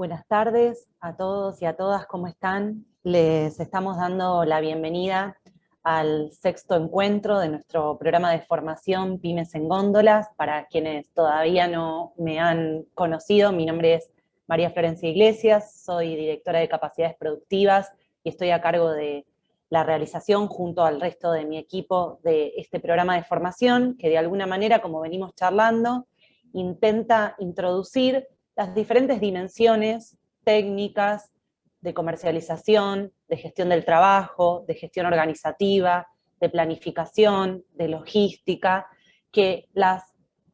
Buenas tardes a todos y a todas, ¿cómo están? Les estamos dando la bienvenida al sexto encuentro de nuestro programa de formación Pymes en Góndolas. Para quienes todavía no me han conocido, mi nombre es María Florencia Iglesias, soy directora de Capacidades Productivas y estoy a cargo de la realización junto al resto de mi equipo de este programa de formación que de alguna manera, como venimos charlando, intenta introducir las diferentes dimensiones técnicas de comercialización, de gestión del trabajo, de gestión organizativa, de planificación, de logística, que las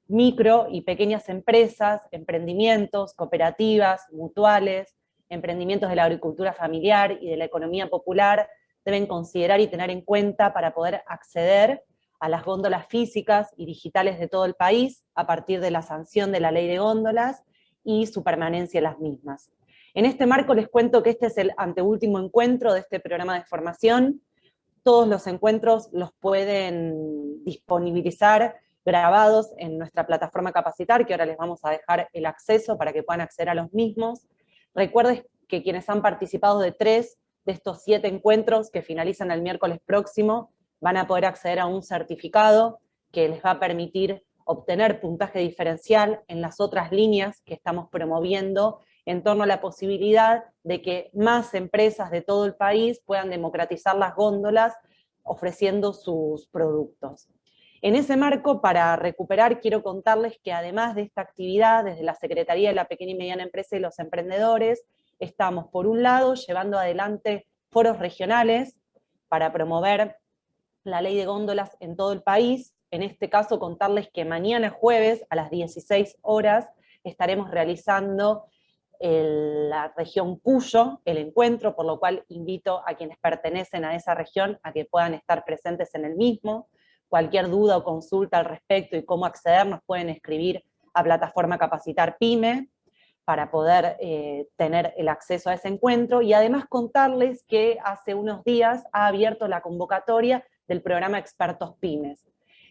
micro y pequeñas empresas, emprendimientos, cooperativas, mutuales, emprendimientos de la agricultura familiar y de la economía popular deben considerar y tener en cuenta para poder acceder a las góndolas físicas y digitales de todo el país a partir de la sanción de la ley de góndolas y su permanencia en las mismas. En este marco les cuento que este es el anteúltimo encuentro de este programa de formación. Todos los encuentros los pueden disponibilizar grabados en nuestra plataforma Capacitar, que ahora les vamos a dejar el acceso para que puedan acceder a los mismos. Recuerden que quienes han participado de 3 de estos 7 encuentros que finalizan el miércoles próximo van a poder acceder a un certificado que les va a permitir obtener puntaje diferencial en las otras líneas que estamos promoviendo en torno a la posibilidad de que más empresas de todo el país puedan democratizar las góndolas ofreciendo sus productos. En ese marco, para recuperar, quiero contarles que además de esta actividad, desde la Secretaría de la Pequeña y Mediana Empresa y los Emprendedores, estamos, por un lado, llevando adelante foros regionales para promover la ley de góndolas en todo el país. En este caso, contarles que mañana jueves a las 16 horas estaremos realizando la región Cuyo, el encuentro, por lo cual invito a quienes pertenecen a esa región a que puedan estar presentes en el mismo. Cualquier duda o consulta al respecto y cómo acceder nos pueden escribir a plataforma Capacitar Pyme para poder tener el acceso a ese encuentro, y además contarles que hace unos días ha abierto la convocatoria del programa Expertos Pymes.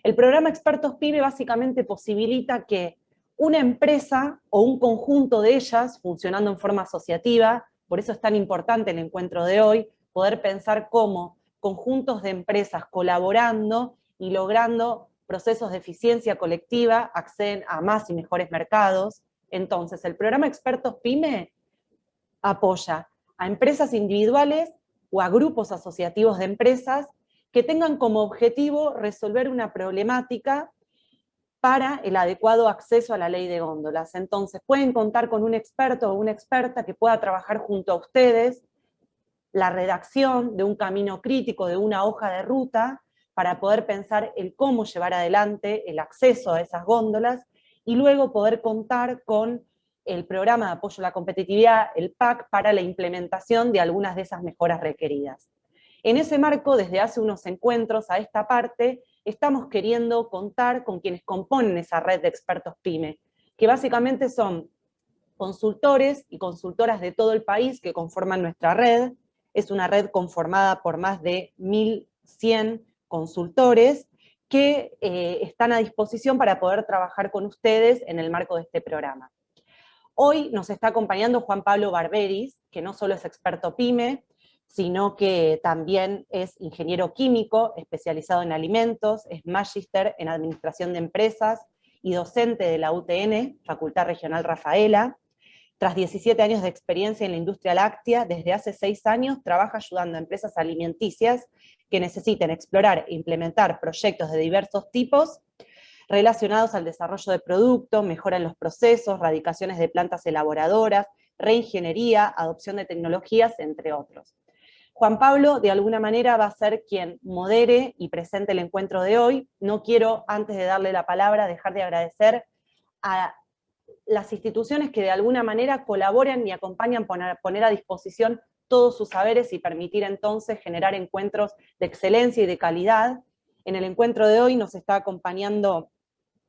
El programa Expertos Pyme básicamente posibilita que una empresa o un conjunto de ellas, funcionando en forma asociativa, por eso es tan importante el encuentro de hoy, poder pensar cómo conjuntos de empresas colaborando y logrando procesos de eficiencia colectiva acceden a más y mejores mercados. Entonces, el programa Expertos Pyme apoya a empresas individuales o a grupos asociativos de empresas que tengan como objetivo resolver una problemática para el adecuado acceso a la ley de góndolas. Entonces, pueden contar con un experto o una experta que pueda trabajar junto a ustedes la redacción de un camino crítico, de una hoja de ruta, para poder pensar el cómo llevar adelante el acceso a esas góndolas y luego poder contar con el programa de apoyo a la competitividad, el PAC, para la implementación de algunas de esas mejoras requeridas. En ese marco, desde hace unos encuentros a esta parte, estamos queriendo contar con quienes componen esa red de expertos PYME, que básicamente son consultores y consultoras de todo el país que conforman nuestra red. Es una red conformada por más de 1.100 consultores que están a disposición para poder trabajar con ustedes en el marco de este programa. Hoy nos está acompañando Juan Pablo Barberis, que no solo es experto PYME, sino que también es ingeniero químico especializado en alimentos, es magíster en administración de empresas y docente de la UTN, Facultad Regional Rafaela. Tras 17 años de experiencia en la industria láctea, desde hace 6 años trabaja ayudando a empresas alimenticias que necesiten explorar e implementar proyectos de diversos tipos relacionados al desarrollo de productos, mejora en los procesos, radicaciones de plantas elaboradoras, reingeniería, adopción de tecnologías, entre otros. Juan Pablo, de alguna manera, va a ser quien modere y presente el encuentro de hoy. No quiero, antes de darle la palabra, dejar de agradecer a las instituciones que de alguna manera colaboran y acompañan poner a disposición todos sus saberes y permitir entonces generar encuentros de excelencia y de calidad. En el encuentro de hoy nos está acompañando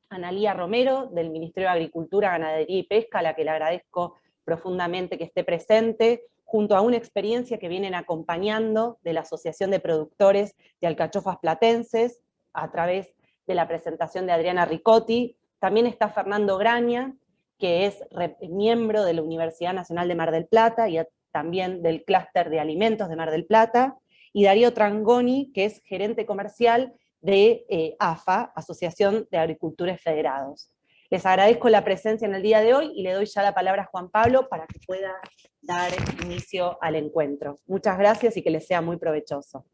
Analía Romero, del Ministerio de Agricultura, Ganadería y Pesca, a la que le agradezco profundamente que esté presente, junto a una experiencia que vienen acompañando de la Asociación de Productores de Alcachofas Platenses, a través de la presentación de Adriana Ricotti. También está Fernando Graña, que es miembro de la Universidad Nacional de Mar del Plata y también del Clúster de Alimentos de Mar del Plata, y Darío Trangoni, que es gerente comercial de AFA, Asociación de Agricultores Federados. Les agradezco la presencia en el día de hoy y le doy ya la palabra a Juan Pablo para que pueda dar inicio al encuentro. Muchas gracias y que les sea muy provechoso.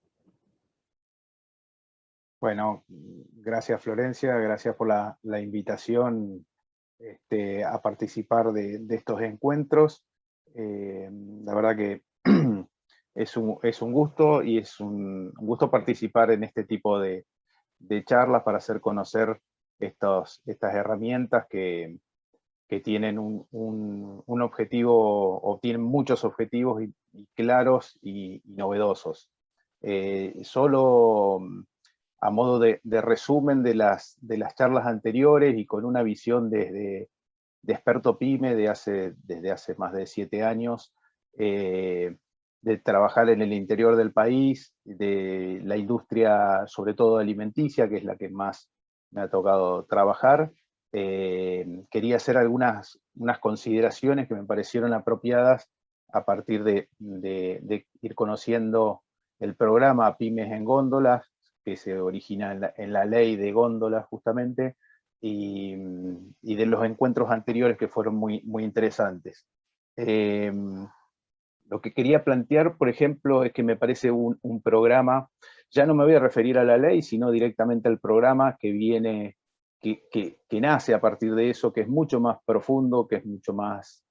Bueno, gracias Florencia, gracias por la invitación a participar de estos encuentros. La verdad que es un gusto y es un gusto participar en este tipo de charlas para hacer conocer estas herramientas que tienen un objetivo, o tienen muchos objetivos y claros y novedosos. Solo a modo de resumen de las charlas anteriores y con una visión de experto PYME desde hace más de 7 años, de trabajar en el interior del país, de la industria, sobre todo alimenticia, que es la que más me ha tocado trabajar. Quería hacer unas consideraciones que me parecieron apropiadas a partir de ir conociendo el programa Pymes en Góndolas, que se origina en la ley de góndolas justamente, y de los encuentros anteriores que fueron muy interesantes. Lo que quería plantear, por ejemplo, es que me parece un programa, ya no me voy a referir a la ley, sino directamente al programa que viene, que nace a partir de eso, que es mucho más profundo, que es mucho más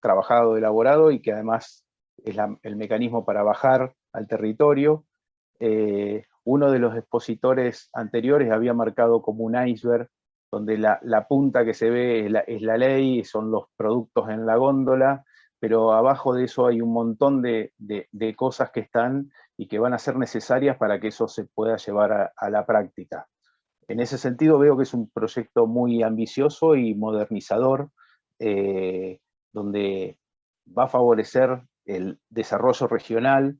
trabajado, elaborado, y que además es el mecanismo para bajar al territorio. Uno de los expositores anteriores había marcado como un iceberg, donde la punta que se ve es la ley, son los productos en la góndola, pero abajo de eso hay un montón de cosas que están y que van a ser necesarias para que eso se pueda llevar a la práctica. En ese sentido veo que es un proyecto muy ambicioso y modernizador, donde va a favorecer el desarrollo regional,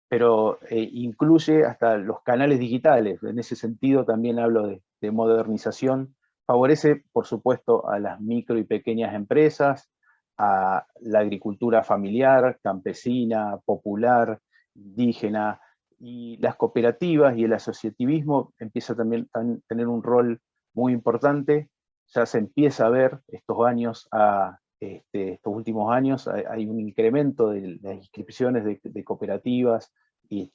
pero incluye hasta los canales digitales. En ese sentido también hablo de modernización. Favorece, por supuesto, a las micro y pequeñas empresas, a la agricultura familiar, campesina, popular, indígena, y las cooperativas y el asociativismo empieza también a tener un rol muy importante. Ya se empieza a ver estos últimos años, hay un incremento de las inscripciones de cooperativas, y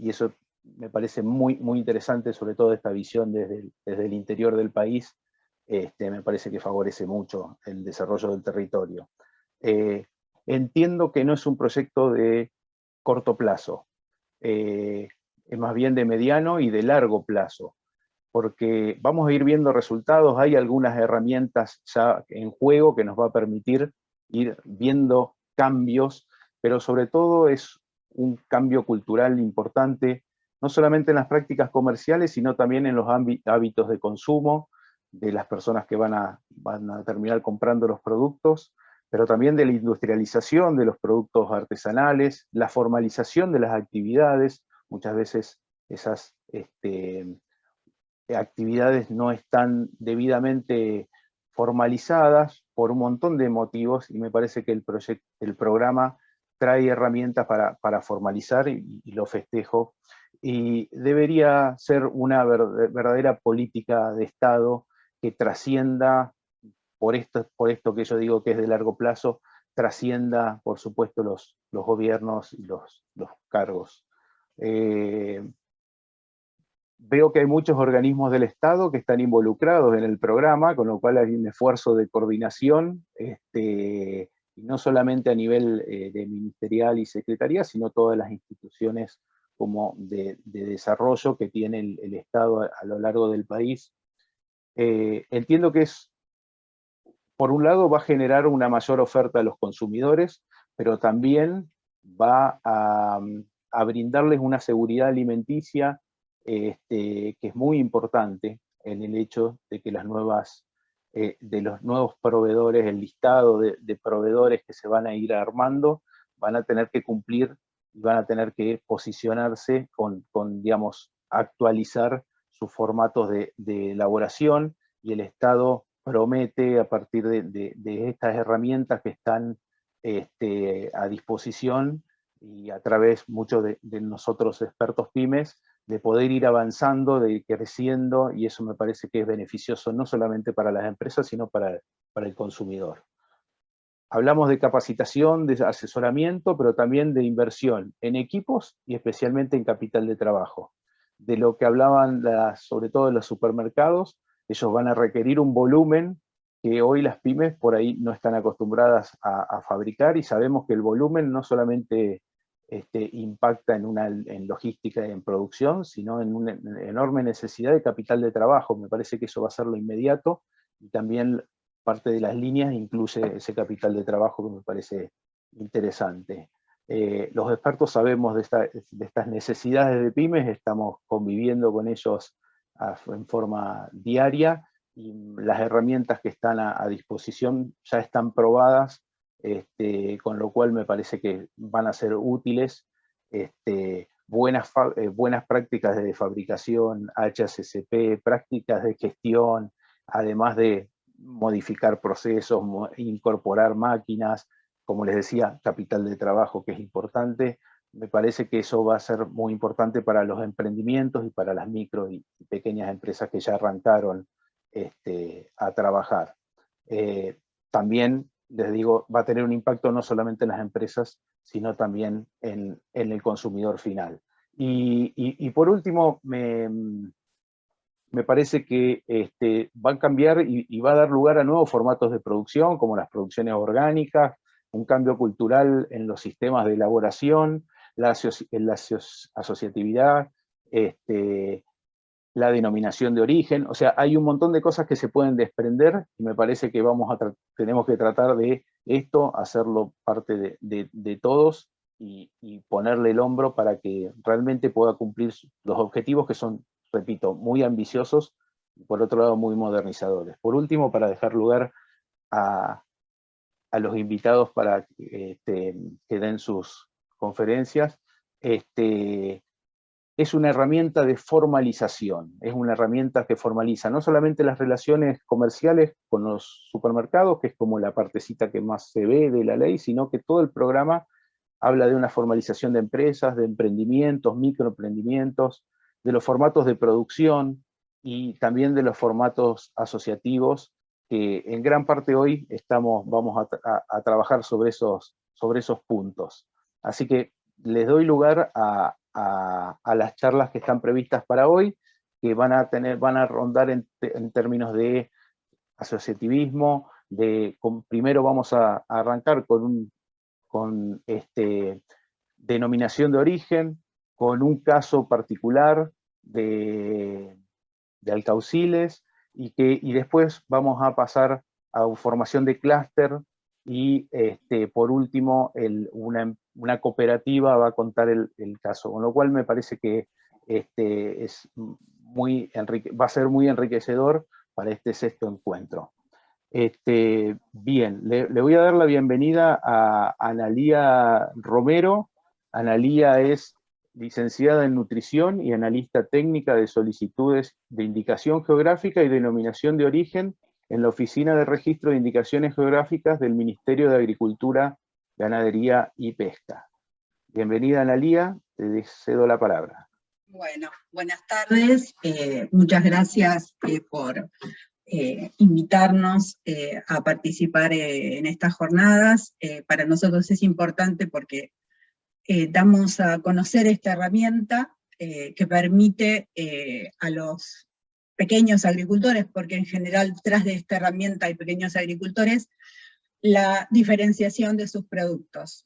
eso me parece muy interesante, sobre todo esta visión desde el interior del país. Me parece que favorece mucho el desarrollo del territorio. Entiendo que no es un proyecto de corto plazo, es más bien de mediano y de largo plazo, porque vamos a ir viendo resultados. Hay algunas herramientas ya en juego que nos va a permitir ir viendo cambios, pero sobre todo es un cambio cultural importante, no solamente en las prácticas comerciales, sino también en los hábitos de consumo de las personas que van a terminar comprando los productos, pero también de la industrialización de los productos artesanales, la formalización de las actividades. Muchas veces esas actividades no están debidamente formalizadas por un montón de motivos, y me parece que el programa trae herramientas para formalizar, y lo festejo, y debería ser una verdadera política de Estado que trascienda, por esto que yo digo que es de largo plazo, trascienda, por supuesto, los gobiernos y los cargos. Veo que hay muchos organismos del Estado que están involucrados en el programa, con lo cual hay un esfuerzo de coordinación, y no solamente a nivel de ministerial y secretaría, sino todas las instituciones como de desarrollo que tiene el Estado a lo largo del país. Entiendo que por un lado va a generar una mayor oferta a los consumidores, pero también va a brindarles una seguridad alimenticia, que es muy importante en el hecho de que de los nuevos proveedores, el listado de proveedores que se van a ir armando, van a tener que cumplir y van a tener que posicionarse digamos, actualizar sus formatos de elaboración, y el Estado promete, a partir de estas herramientas que están a disposición, y a través muchos de nosotros expertos pymes, de poder ir avanzando, de ir creciendo, y eso me parece que es beneficioso no solamente para las empresas, sino para el consumidor. Hablamos de capacitación, de asesoramiento, pero también de inversión en equipos y especialmente en capital de trabajo. De lo que hablaban sobre todo de los supermercados, ellos van a requerir un volumen que hoy las pymes por ahí no están acostumbradas a fabricar, y sabemos que el volumen no solamente impacta en logística y en producción, sino en una enorme necesidad de capital de trabajo. Me parece que eso va a ser lo inmediato, y también parte de las líneas incluye ese capital de trabajo que me parece interesante. Los expertos sabemos de estas necesidades de pymes, estamos conviviendo con ellos en forma diaria, y las herramientas que están a disposición ya están probadas, con lo cual me parece que van a ser útiles. Buenas prácticas de fabricación, HACCP, prácticas de gestión, además de modificar procesos, incorporar máquinas, como les decía, capital de trabajo, que es importante. Me parece que eso va a ser muy importante para los emprendimientos y para las micro y pequeñas empresas que ya arrancaron a trabajar. También, les digo, va a tener un impacto no solamente en las empresas, sino también en el consumidor final. Y por último, me parece que va a cambiar y va a dar lugar a nuevos formatos de producción, como las producciones orgánicas, un cambio cultural en los sistemas de elaboración, la asociatividad, la denominación de origen. O sea, hay un montón de cosas que se pueden desprender, y me parece que tenemos que tratar de esto, hacerlo parte de todos, y ponerle el hombro para que realmente pueda cumplir los objetivos, que son, repito, muy ambiciosos, y por otro lado muy modernizadores. Por último, para dejar lugar a los invitados para que den sus conferencias, es una herramienta de formalización, es una herramienta que formaliza no solamente las relaciones comerciales con los supermercados, que es como la partecita que más se ve de la ley, sino que todo el programa habla de una formalización de empresas, de emprendimientos, microemprendimientos, de los formatos de producción, y también de los formatos asociativos, que en gran parte hoy vamos a trabajar sobre esos puntos. Así que les doy lugar a las charlas que están previstas para hoy, que van a rondar en términos de asociativismo. Primero vamos a arrancar con denominación de origen, con un caso particular de Alcauciles, y después vamos a pasar a formación de clúster, y por último una cooperativa va a contar el caso, con lo cual me parece que va a ser muy enriquecedor para este sexto encuentro. Bien, le voy a dar la bienvenida a Analía Romero. Analía es licenciada en nutrición y analista técnica de solicitudes de indicación geográfica y denominación de origen en la Oficina de Registro de Indicaciones Geográficas del Ministerio de Agricultura, Ganadería y Pesca. Bienvenida, Analía, te cedo la palabra. Bueno, buenas tardes, muchas gracias por invitarnos a participar en estas jornadas. Para nosotros es importante porque damos a conocer esta herramienta que permite a los pequeños agricultores, porque en general tras de esta herramienta hay pequeños agricultores, la diferenciación de sus productos.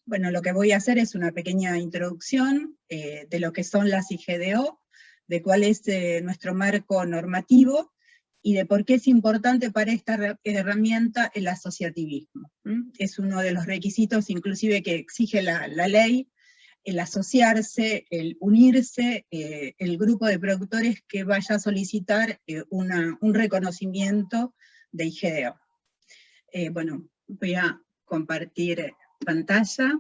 Bueno, lo que voy a hacer es una pequeña introducción de lo que son las IGDO, de cuál es nuestro marco normativo, y de por qué es importante para esta herramienta el asociativismo. Es uno de los requisitos inclusive que exige la ley, el asociarse, el unirse, el grupo de productores que vaya a solicitar un reconocimiento de IGDO. Bueno, voy a compartir pantalla.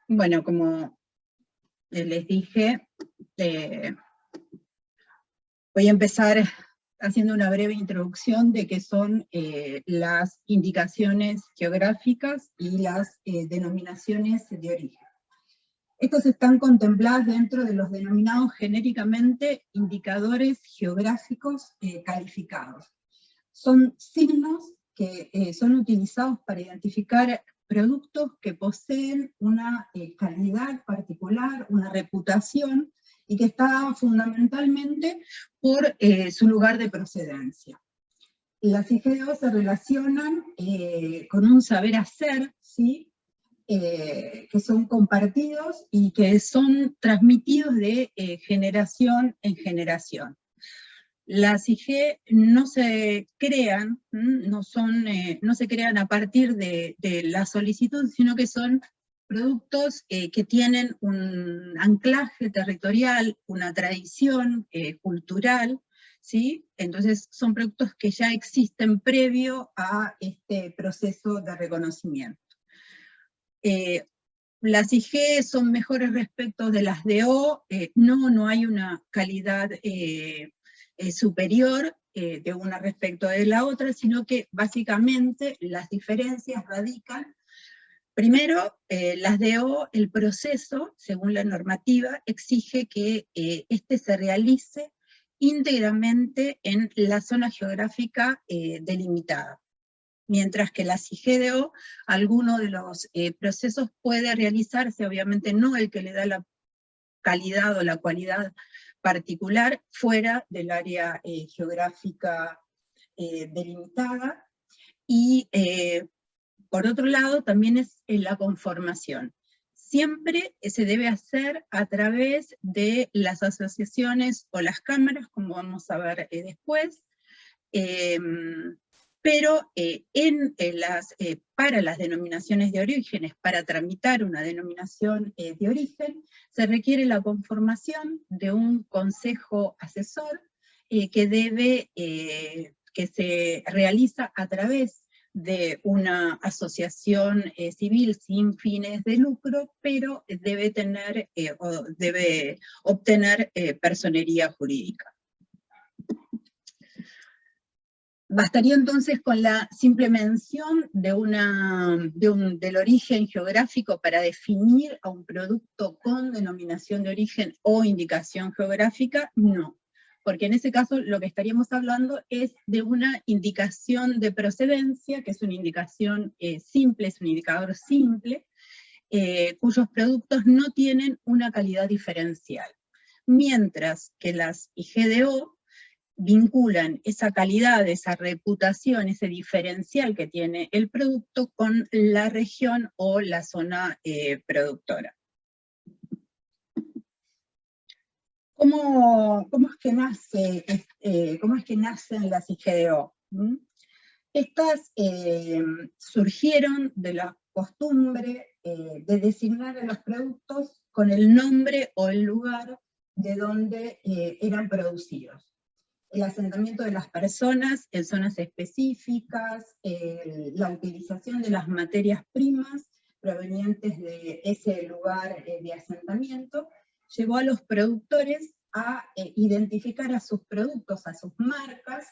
Bueno, como les dije, Voy a empezar haciendo una breve introducción de qué son las indicaciones geográficas y las denominaciones de origen. Estos están contemplados dentro de los denominados genéricamente indicadores geográficos calificados. Son signos que son utilizados para identificar productos que poseen una calidad particular, una reputación, y que está fundamentalmente por su lugar de procedencia. Las IGDO se relacionan con un saber hacer, ¿sí? Que son compartidos y que son transmitidos de generación en generación. Las IG no se crean, no se crean a partir de la solicitud, sino que son productos que tienen un anclaje territorial, una tradición cultural, ¿sí? Entonces son productos que ya existen previo a este proceso de reconocimiento. Las IG son mejores respecto de las DO, no hay una calidad superior de una respecto de la otra, sino que básicamente las diferencias radican, primero, las DO, el proceso, según la normativa, exige que este se realice íntegramente en la zona geográfica delimitada. Mientras que las IGDO, alguno de los procesos puede realizarse, obviamente no el que le da la calidad o la cualidad particular, fuera del área geográfica delimitada, y por otro lado también es la conformación. Siempre se debe hacer a través de las asociaciones o las cámaras, como vamos a ver después, pero para las denominaciones de orígenes, para tramitar una denominación de origen, se requiere la conformación de un consejo asesor que se realiza a través de una asociación civil sin fines de lucro, pero debe obtener personería jurídica. Bastaría entonces con la simple mención del origen geográfico para definir a un producto con denominación de origen o indicación geográfica. No, porque en ese caso lo que estaríamos hablando es de una indicación de procedencia, que es una indicación simple, es un indicador simple, cuyos productos no tienen una calidad diferencial. Mientras que las IGDO vinculan esa calidad, esa reputación, ese diferencial que tiene el producto con la región o la zona productora. ¿Cómo es que nacen las IGDO? Estas surgieron de la costumbre de designar a los productos con el nombre o el lugar de donde eran producidos. El asentamiento de las personas en zonas específicas, la utilización de las materias primas provenientes de ese lugar de asentamiento, llevó a los productores a identificar a sus productos, a sus marcas,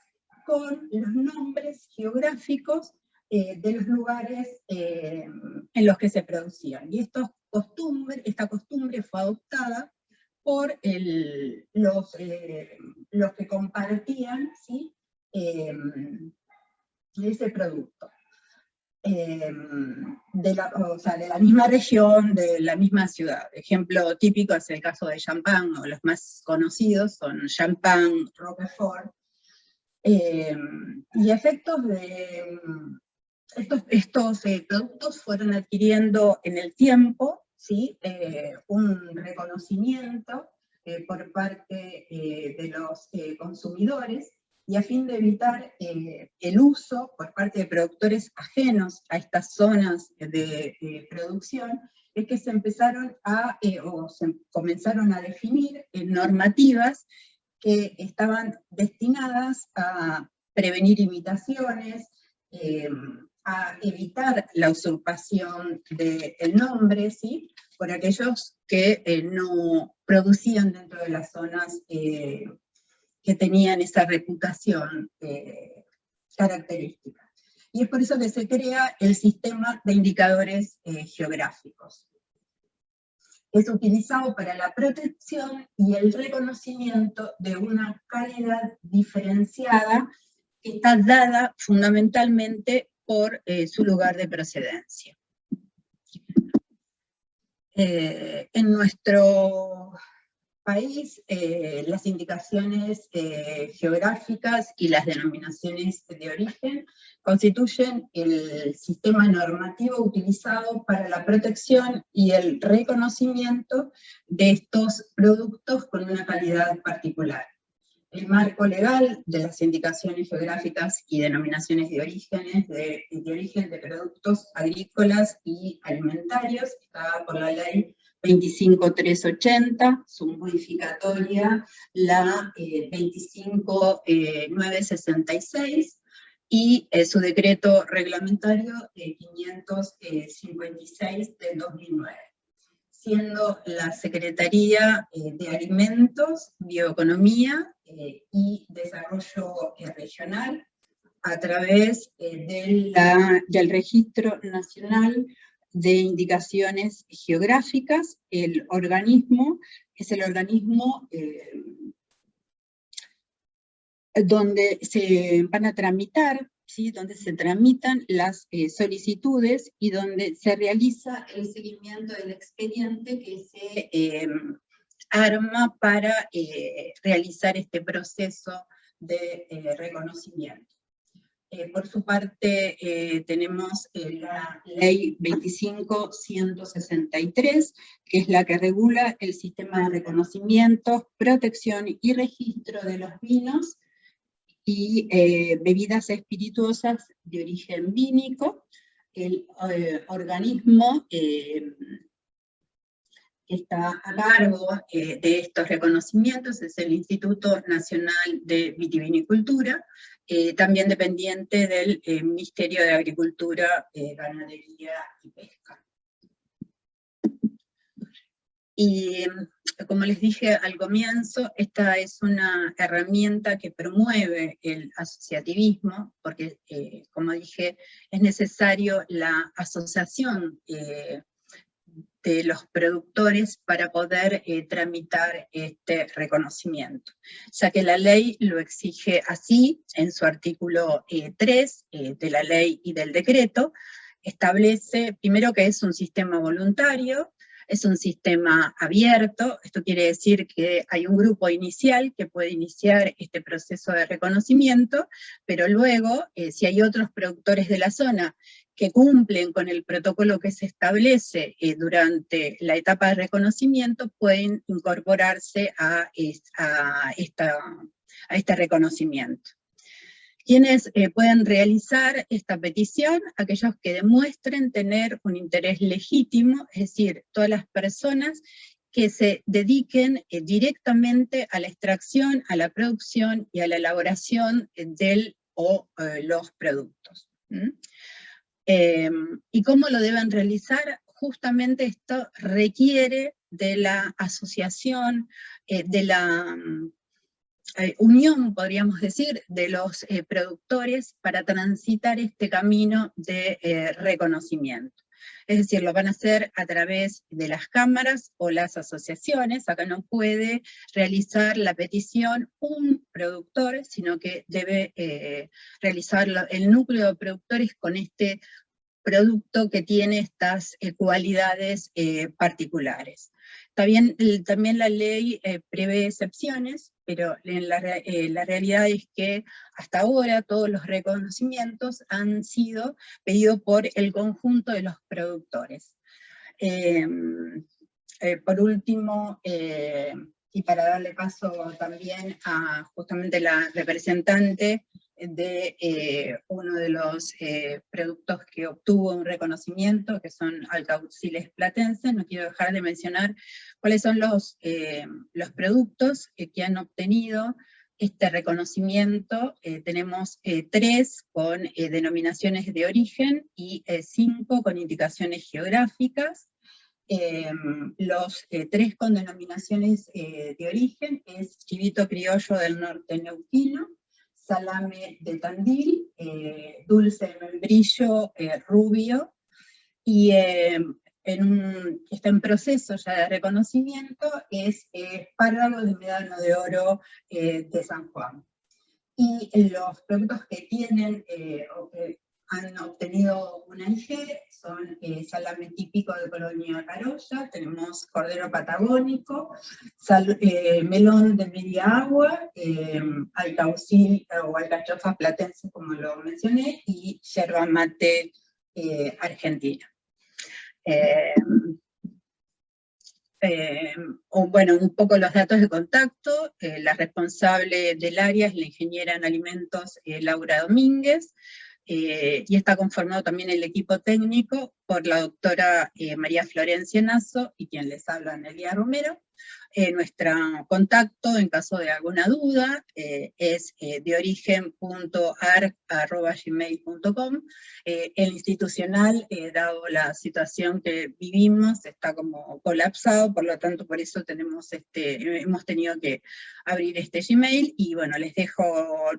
con los nombres geográficos de los lugares en los que se producían. Y esta costumbre fue adoptada por los que compartían, ¿sí? Ese producto. De la misma región, de la misma ciudad. Ejemplo típico es el caso de champán, o los más conocidos son champán, Roquefort, y efectos de estos productos fueron adquiriendo en el tiempo, ¿sí? Un reconocimiento por parte de los consumidores, y a fin de evitar el uso por parte de productores ajenos a estas zonas de producción, es que se comenzaron a definir normativas que estaban destinadas a prevenir imitaciones, a evitar la usurpación del nombre, ¿sí? Por aquellos que no producían dentro de las zonas que tenían esa reputación característica. Y es por eso que se crea el sistema de indicadores geográficos. Es utilizado para la protección y el reconocimiento de una calidad diferenciada que está dada fundamentalmente por su lugar de procedencia. En nuestro país, las indicaciones geográficas y las denominaciones de origen constituyen el sistema normativo utilizado para la protección y el reconocimiento de estos productos con una calidad particular. El marco legal de las indicaciones geográficas y denominaciones de origen de productos agrícolas y alimentarios está por la ley 25380, su modificatoria la 25966, y su decreto reglamentario 556 del 2009. Siendo la Secretaría de Alimentos, Bioeconomía y Desarrollo Regional, a través del Registro Nacional de Indicaciones Geográficas. El organismo es el organismo donde se van a tramitar, ¿sí?, donde se tramitan las solicitudes y donde se realiza el seguimiento del expediente que se arma para realizar este proceso de reconocimiento. Por su parte, tenemos la ley 25163, que es la que regula el sistema de reconocimiento, protección y registro de los vinos y bebidas espirituosas de origen vínico. El organismo que está a cargo de estos reconocimientos es el Instituto Nacional de Vitivinicultura, también dependiente del Ministerio de Agricultura, Ganadería y Pesca. Y como les dije al comienzo, esta es una herramienta que promueve el asociativismo, porque, como dije, es necesario la asociación de los productores para poder tramitar este reconocimiento, ya que la ley lo exige así. En su artículo 3 de la ley y del decreto, establece primero que es un sistema voluntario, es un sistema abierto. Esto quiere decir que hay un grupo inicial que puede iniciar este proceso de reconocimiento, pero luego, si hay otros productores de la zona que cumplen con el protocolo que se establece durante la etapa de reconocimiento, pueden incorporarse a este reconocimiento. ¿Quiénes pueden realizar esta petición? Aquellos que demuestren tener un interés legítimo, es decir, todas las personas que se dediquen directamente a la extracción, a la producción y a la elaboración del o los productos. ¿Y cómo lo deben realizar? Justamente esto requiere de la asociación, de la unión, podríamos decir, de los productores para transitar este camino de reconocimiento. Es decir, lo van a hacer a través de las cámaras o las asociaciones. Acá no puede realizar la petición un productor, sino que debe realizarlo el núcleo de productores con este producto que tiene estas cualidades particulares. También la ley prevé excepciones, pero la realidad es que hasta ahora todos los reconocimientos han sido pedidos por el conjunto de los productores. Por último, y para darle paso también a justamente la representante de uno de los productos que obtuvo un reconocimiento, que son alcauciles platenses, no quiero dejar de mencionar cuáles son los productos que han obtenido este reconocimiento. Tenemos 3 con denominaciones de origen y 5 con indicaciones geográficas. Los 3 con denominaciones de origen es chivito criollo del norte neuquino, salame de Tandil, dulce de membrillo rubio, y está en proceso ya de reconocimiento, es espárrago de médano de oro de San Juan. Y los productos que tienen o que han obtenido una IG son salame típico de Colonia Carolla, tenemos cordero patagónico, melón de media agua, alcaucil o alcachofa platense, como lo mencioné, y yerba mate argentina. Bueno, un poco los datos de contacto. La responsable del área es la ingeniera en alimentos Laura Domínguez, y está conformado también el equipo técnico por la doctora María Florencia Nazo y quien les habla, Nelia Romero. Nuestro contacto, en caso de alguna duda, es deorigen.arc@gmail.com. El institucional, dado la situación que vivimos, está como colapsado, por lo tanto, por eso hemos tenido que abrir este Gmail, y bueno, les dejo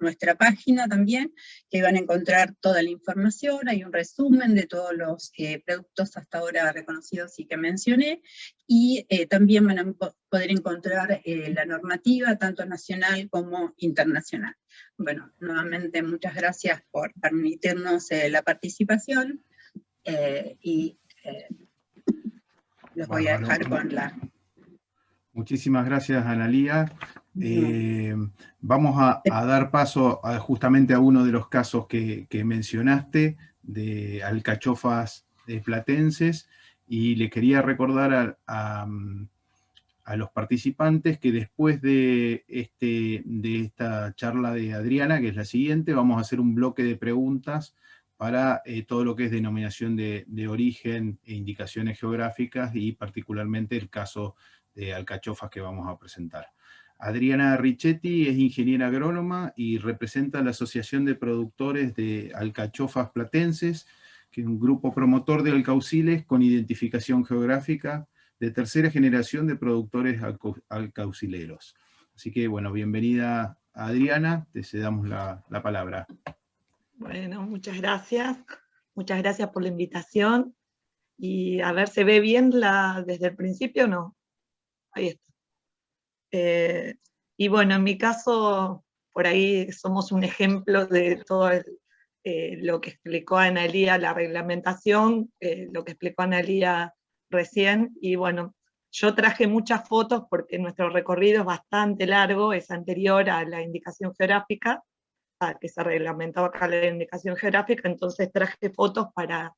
nuestra página también, que van a encontrar toda la información, hay un resumen de todos los productos hasta ahora reconocidos y que mencioné, y también van a poder encontrar la normativa, tanto nacional como internacional. Bueno, nuevamente muchas gracias por permitirnos la participación, y los voy a dejar con la... Muchísimas gracias, Analía. Vamos a dar paso justamente a uno de los casos que mencionaste, de alcachofas platenses, y le quería recordar a los participantes que después de esta charla de Adriana, que es la siguiente, vamos a hacer un bloque de preguntas para todo lo que es denominación de origen e indicaciones geográficas, y particularmente el caso de alcachofas que vamos a presentar. Adriana Richetti es ingeniera agrónoma y representa la Asociación de Productores de Alcachofas Platenses, que es un grupo promotor de alcauciles con identificación geográfica de tercera generación de productores alcaucileros. Así que, bueno, bienvenida Adriana, te cedamos la palabra. Bueno, muchas gracias por la invitación, y a ver, ¿se ve bien desde el principio o no? Ahí está. Y bueno, en mi caso, por ahí somos un ejemplo de todo lo que explicó Analía, la reglamentación, lo que explicó Analía recién, y bueno, yo traje muchas fotos porque nuestro recorrido es bastante largo, es anterior a la indicación geográfica, a que se reglamentó acá la indicación geográfica, entonces traje fotos para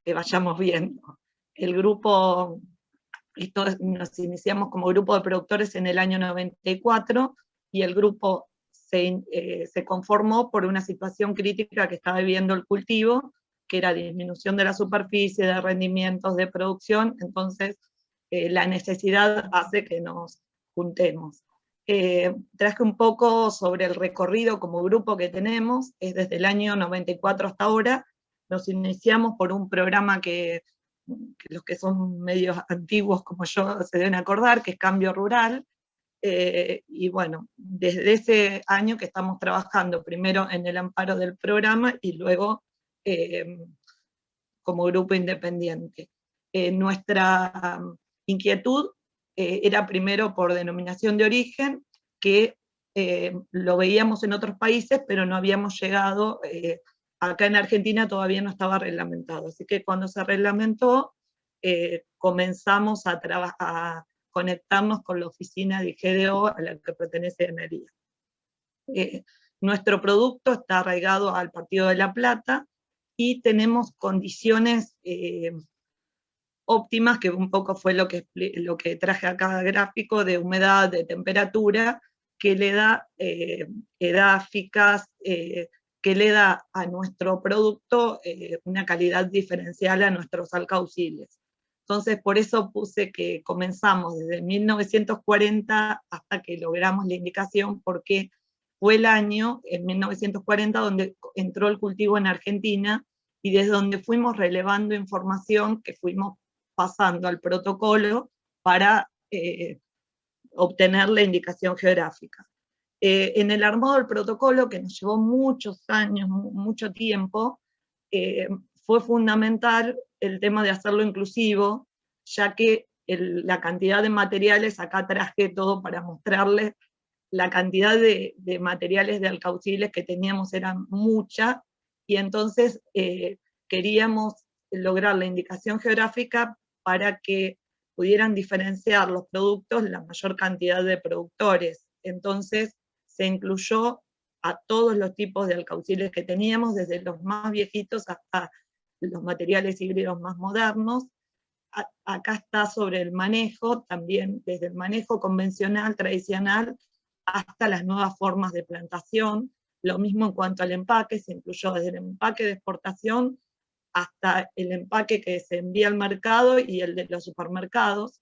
que vayamos viendo. El grupo, nos iniciamos como grupo de productores en el año 94, y el grupo se conformó por una situación crítica que estaba viviendo el cultivo, que era disminución de la superficie, de rendimientos, de producción, entonces la necesidad hace que nos juntemos. Traje un poco sobre el recorrido como grupo que tenemos, es desde el año 94 hasta ahora. Nos iniciamos por un programa que los que son medios antiguos como yo se deben acordar, que es Cambio Rural, y bueno, desde ese año que estamos trabajando, primero en el amparo del programa y luego como grupo independiente. Nuestra inquietud era primero por denominación de origen, que lo veíamos en otros países, pero no habíamos llegado, acá en Argentina todavía no estaba reglamentado, así que cuando se reglamentó, comenzamos a conectarnos con la oficina de IGDO a la que pertenece Analía. Nuestro producto está arraigado al Partido de La Plata, y tenemos condiciones óptimas, que un poco fue lo que traje acá gráfico, de humedad, de temperatura, que le da edáficas, que le da a nuestro producto una calidad diferencial a nuestros alcauciles. Entonces, por eso puse que comenzamos desde 1940 hasta que logramos la indicación, porque fue el año, en 1940, donde entró el cultivo en Argentina, y desde donde fuimos relevando información que fuimos pasando al protocolo para obtener la indicación geográfica. En el armado del protocolo, que nos llevó muchos años, mucho tiempo, fue fundamental el tema de hacerlo inclusivo, ya que la cantidad de materiales, acá traje todo para mostrarles, la cantidad de materiales de alcauciles que teníamos era mucha, y entonces queríamos lograr la indicación geográfica para que pudieran diferenciar los productos la mayor cantidad de productores. Entonces se incluyó a todos los tipos de alcauciles que teníamos, desde los más viejitos hasta los materiales híbridos más modernos. Acá está sobre el manejo, también desde el manejo convencional, tradicional, hasta las nuevas formas de plantación. Lo mismo en cuanto al empaque, se incluyó desde el empaque de exportación hasta el empaque que se envía al mercado y el de los supermercados.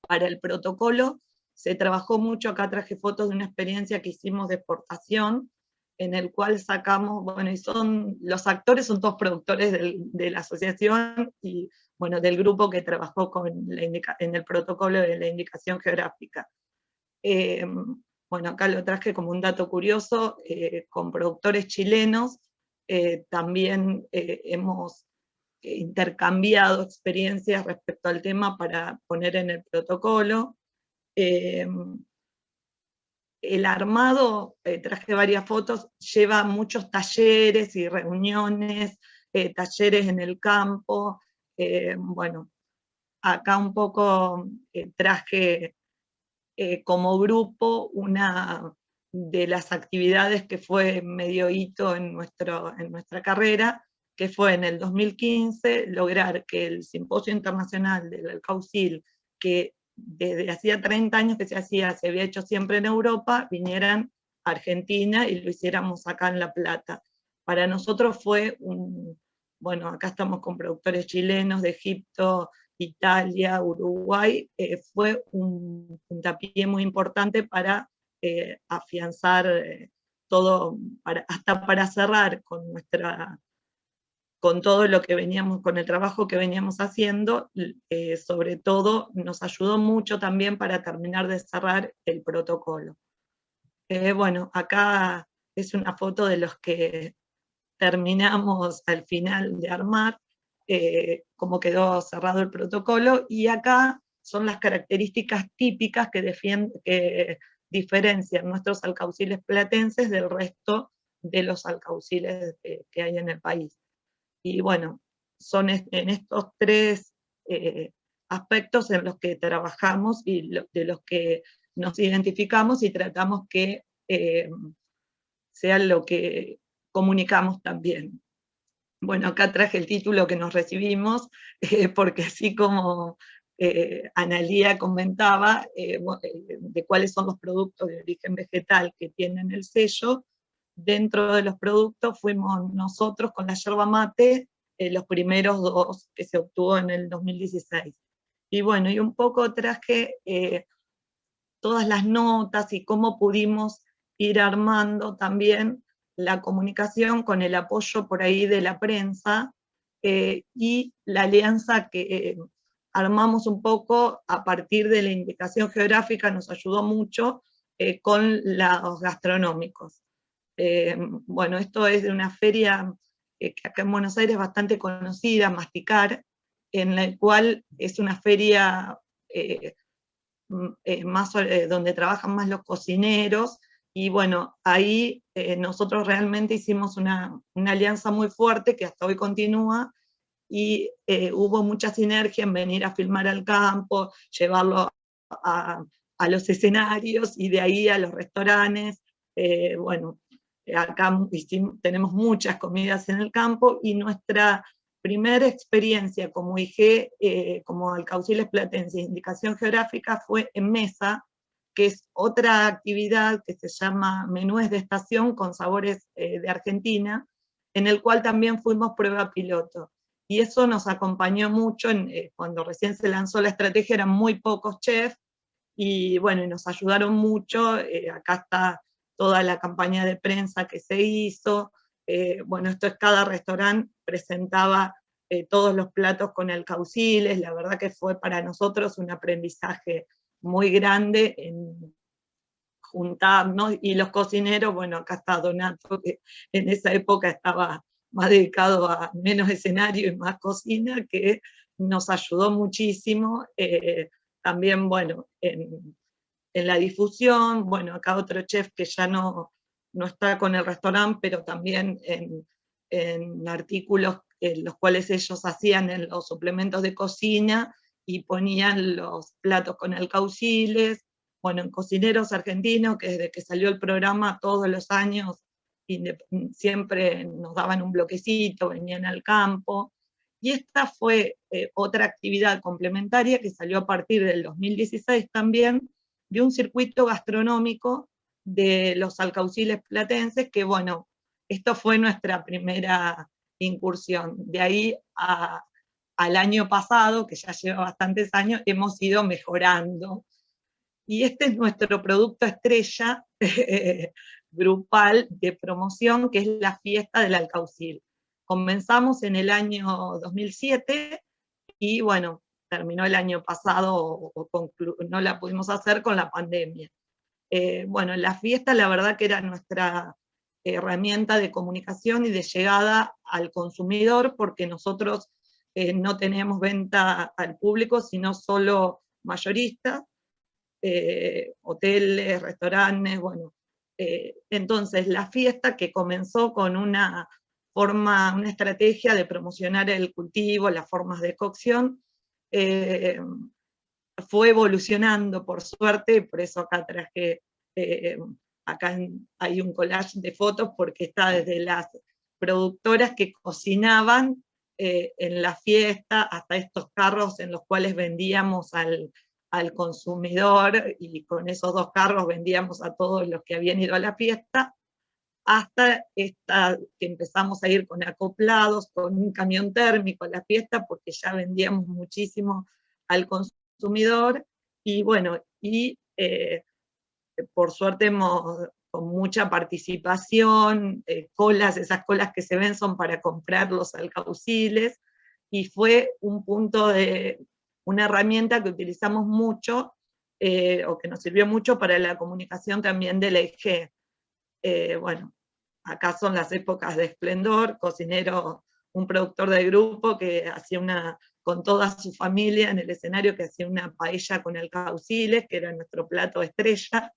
Para el protocolo se trabajó mucho, acá traje fotos de una experiencia que hicimos de exportación, en el cual sacamos, bueno, y los actores son todos productores de la asociación y, bueno, del grupo que trabajó en el protocolo de la indicación geográfica. Bueno, acá lo traje como un dato curioso, con productores chilenos, también hemos intercambiado experiencias respecto al tema para poner en el protocolo. El armado, traje varias fotos, lleva muchos talleres y reuniones, talleres en el campo. Bueno, acá un poco traje como grupo una de las actividades que fue medio hito en nuestra carrera, que fue en el 2015 lograr que el Simposio Internacional del Alcaucil, que desde hacía 30 años que se había hecho siempre en Europa, vinieran a Argentina y lo hiciéramos acá en La Plata. Para nosotros fue bueno, acá estamos con productores chilenos de Egipto, Italia, Uruguay, fue un puntapié muy importante para afianzar todo, hasta para cerrar con todo lo que veníamos, con el trabajo que veníamos haciendo, sobre todo nos ayudó mucho también para terminar de cerrar el protocolo. Bueno, acá es una foto de los que terminamos al final de armar, cómo quedó cerrado el protocolo, y acá son las características típicas que diferencian nuestros alcauciles platenses del resto de los alcauciles que hay en el país. Y bueno, son en estos tres aspectos en los que trabajamos y de los que nos identificamos y tratamos que sea lo que comunicamos también. Bueno, acá traje el título que nos recibimos, porque así como Analía comentaba, de cuáles son los productos de origen vegetal que tienen el sello, dentro de los productos fuimos nosotros con la yerba mate, los primeros 2 que se obtuvo en el 2016. Y bueno, y un poco traje todas las notas y cómo pudimos ir armando también la comunicación con el apoyo por ahí de la prensa, y la alianza que armamos un poco a partir de la indicación geográfica nos ayudó mucho con los gastronómicos. Bueno, esto es de una feria que acá en Buenos Aires es bastante conocida, Masticar, en la cual es una feria más donde trabajan más los cocineros, y bueno, ahí nosotros realmente hicimos una alianza muy fuerte que hasta hoy continúa, y hubo mucha sinergia en venir a filmar al campo, llevarlo a los escenarios y de ahí a los restaurantes. Bueno, acá tenemos muchas comidas en el campo, y nuestra primera experiencia como IG, como alcauciles platenses, indicación geográfica, fue en Mesa, que es otra actividad que se llama Menúes de Estación con Sabores de Argentina, en el cual también fuimos prueba piloto. Y eso nos acompañó mucho, cuando recién se lanzó la estrategia eran muy pocos chefs, y bueno, y nos ayudaron mucho. Acá está toda la campaña de prensa que se hizo. Bueno, esto es cada restaurante presentaba todos los platos con alcauciles. La verdad que fue para nosotros un aprendizaje muy grande en juntarnos, y los cocineros, bueno, acá está Donato, que en esa época estaba más dedicado a menos escenario y más cocina, que nos ayudó muchísimo. También, bueno, en la difusión, bueno, acá otro chef que ya no está con el restaurante, pero también en artículos en los cuales ellos hacían en los suplementos de cocina y ponían los platos con alcauciles. Bueno, en Cocineros Argentinos, que desde que salió el programa todos los años siempre nos daban un bloquecito, venían al campo. Y esta fue otra actividad complementaria que salió a partir del 2016 también, de un circuito gastronómico de los alcauciles platenses, que bueno, esto fue nuestra primera incursión. De ahí al año pasado, que ya lleva bastantes años, hemos ido mejorando. Y este es nuestro producto estrella grupal de promoción, que es la fiesta del alcaucil. Comenzamos en el año 2007 y bueno, terminó el año pasado, no la pudimos hacer con la pandemia. Bueno, la fiesta la verdad que era nuestra herramienta de comunicación y de llegada al consumidor, porque nosotros no teníamos venta al público, sino solo mayoristas, hoteles, restaurantes, bueno. Entonces la fiesta, que comenzó con una estrategia de promocionar el cultivo, las formas de cocción, fue evolucionando por suerte, por eso acá traje, acá hay un collage de fotos, porque está desde las productoras que cocinaban en la fiesta, hasta estos carros en los cuales vendíamos al consumidor, y con esos 2 carros vendíamos a todos los que habían ido a la fiesta, hasta esta que empezamos a ir con acoplados, con un camión térmico a la fiesta, porque ya vendíamos muchísimo al consumidor. Y bueno, por suerte con mucha participación, colas, esas colas que se ven son para comprar los alcauciles, y fue un punto una herramienta que utilizamos mucho, o que nos sirvió mucho para la comunicación también del EG. Bueno, acá son las épocas de esplendor. Cocinero, un productor de grupo que hacía con toda su familia en el escenario, que hacía una paella con alcauciles, que era nuestro plato estrella.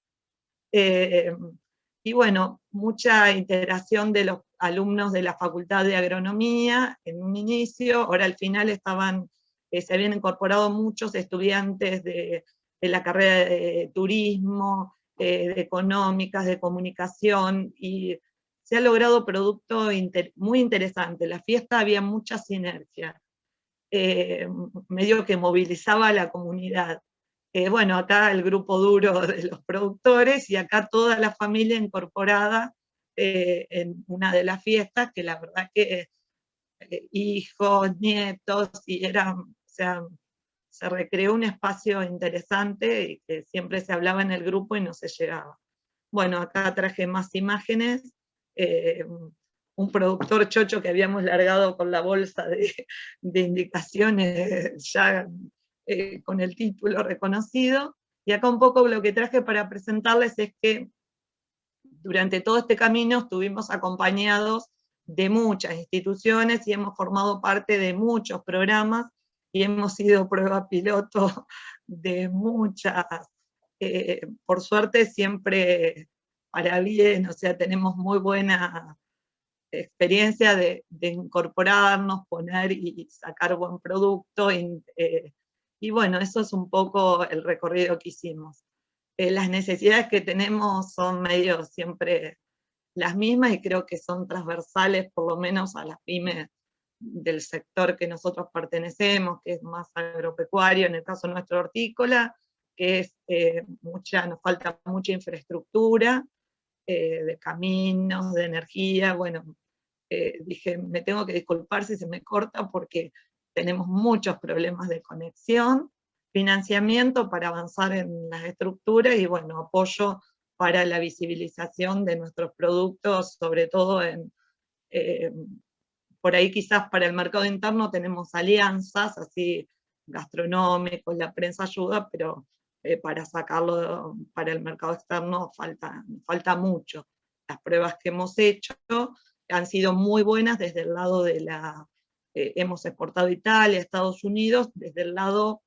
Y bueno, mucha integración de los alumnos de la Facultad de Agronomía en un inicio. Ahora al final se habían incorporado muchos estudiantes de la carrera de turismo, de económicas, de comunicación, y se ha logrado producto muy interesante. La fiesta había mucha sinergia, medio que movilizaba a la comunidad. Bueno, acá el grupo duro de los productores, y acá toda la familia incorporada en una de las fiestas, que la verdad que hijos, nietos, y o sea, se recreó un espacio interesante, y que siempre se hablaba en el grupo y no se llegaba. Bueno, acá traje más imágenes. Un productor chocho que habíamos largado con la bolsa de indicaciones ya con el título reconocido. Y acá un poco lo que traje para presentarles es que durante todo este camino estuvimos acompañados de muchas instituciones y hemos formado parte de muchos programas y hemos sido prueba piloto de muchas, por suerte siempre para bien, o sea, tenemos muy buena experiencia de incorporarnos, poner y sacar buen producto, y bueno, eso es un poco el recorrido que hicimos. Las necesidades que tenemos son medio siempre las mismas, y creo que son transversales por lo menos a las pymes del sector que nosotros pertenecemos, que es más agropecuario, en el caso nuestro hortícola, que es nos falta mucha infraestructura, de caminos, de energía. Bueno, dije, me tengo que disculpar si se me corta, porque tenemos muchos problemas de conexión, financiamiento para avanzar en las estructuras, y bueno, apoyo para la visibilización de nuestros productos, sobre todo por ahí quizás para el mercado interno tenemos alianzas, así gastronómicos, la prensa ayuda, pero para sacarlo para el mercado externo falta mucho. Las pruebas que hemos hecho han sido muy buenas desde el lado de hemos exportado a Italia, a Estados Unidos, desde el lado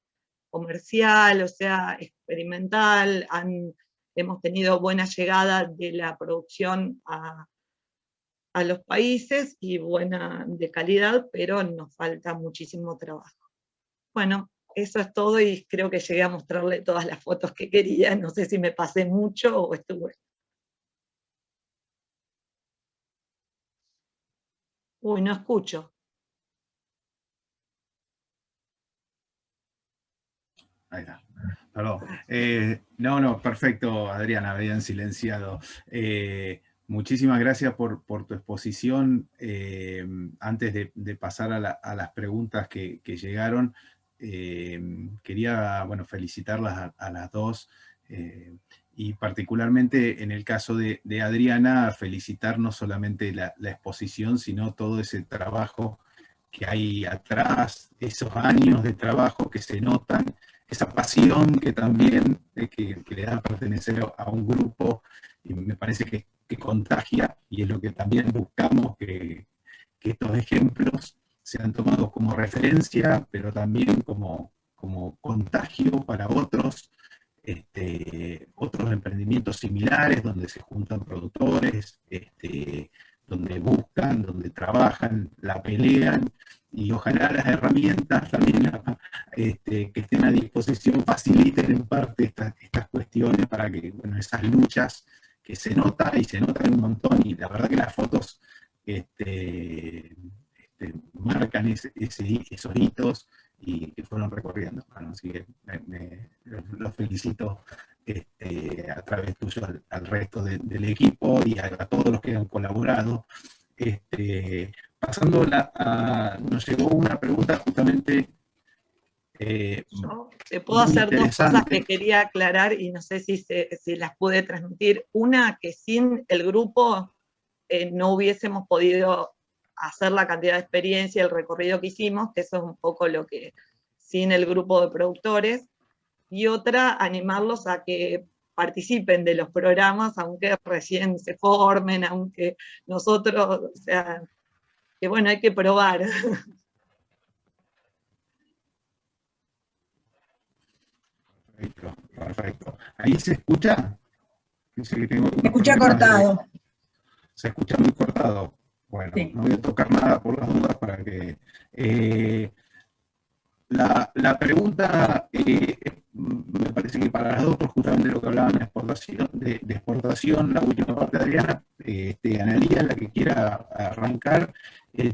comercial, o sea, experimental, hemos tenido buena llegada de la producción a los países y buena de calidad, pero nos falta muchísimo trabajo. Bueno, eso es todo y creo que llegué a mostrarle todas las fotos que quería, no sé si me pasé mucho o estuve. Uy, no escucho. Ahí está. Perdón. No, perfecto, Adriana, habían silenciado. Muchísimas gracias por tu exposición. Antes de pasar a las preguntas que llegaron, quería felicitarlas a las dos, y particularmente en el caso de Adriana, felicitar no solamente la exposición, sino todo ese trabajo que hay atrás, esos años de trabajo que se notan, esa pasión que también que le da a pertenecer a un grupo, y me parece que contagia, y es lo que también buscamos, que estos ejemplos sean tomados como referencia, pero también como contagio para otros, otros emprendimientos similares, donde se juntan productores, donde buscan, donde trabajan, la pelean, y ojalá las herramientas también que estén a disposición faciliten en parte estas cuestiones para que esas luchas que se notan un montón, y la verdad que las fotos marcan esos hitos y que fueron recorriendo. Bueno, así que los felicito a través tuyo al resto del equipo y a todos los que han colaborado. Pasando nos llegó una pregunta justamente. Yo te puedo hacer dos cosas que quería aclarar y no sé si las pude transmitir. Una, que sin el grupo no hubiésemos podido hacer la cantidad de experiencia y el recorrido que hicimos, que eso es un poco lo que sin el grupo de productores. Y otra, animarlos a que participen de los programas, aunque recién se formen, aunque nosotros, o sea, que bueno, hay que probar. Perfecto. ¿Ahí se escucha? Se escucha cortado. Se escucha muy cortado. Bueno, sí. No voy a tocar nada por las dudas para que... la pregunta, me parece que para las dos, justamente lo que hablaban de exportación, la última parte de Adriana, Analía, la que quiera arrancar,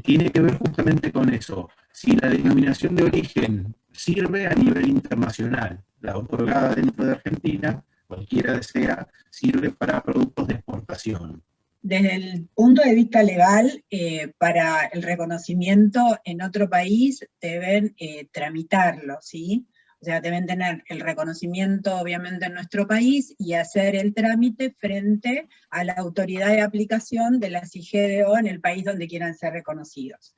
tiene que ver justamente con eso. Si la denominación de origen sirve a nivel internacional, la otorgada dentro de Argentina, cualquiera desea, sirve para productos de exportación. Desde el punto de vista legal, para el reconocimiento en otro país deben tramitarlo, ¿sí? O sea, deben tener el reconocimiento obviamente en nuestro país y hacer el trámite frente a la autoridad de aplicación de la CIGDO en el país donde quieran ser reconocidos.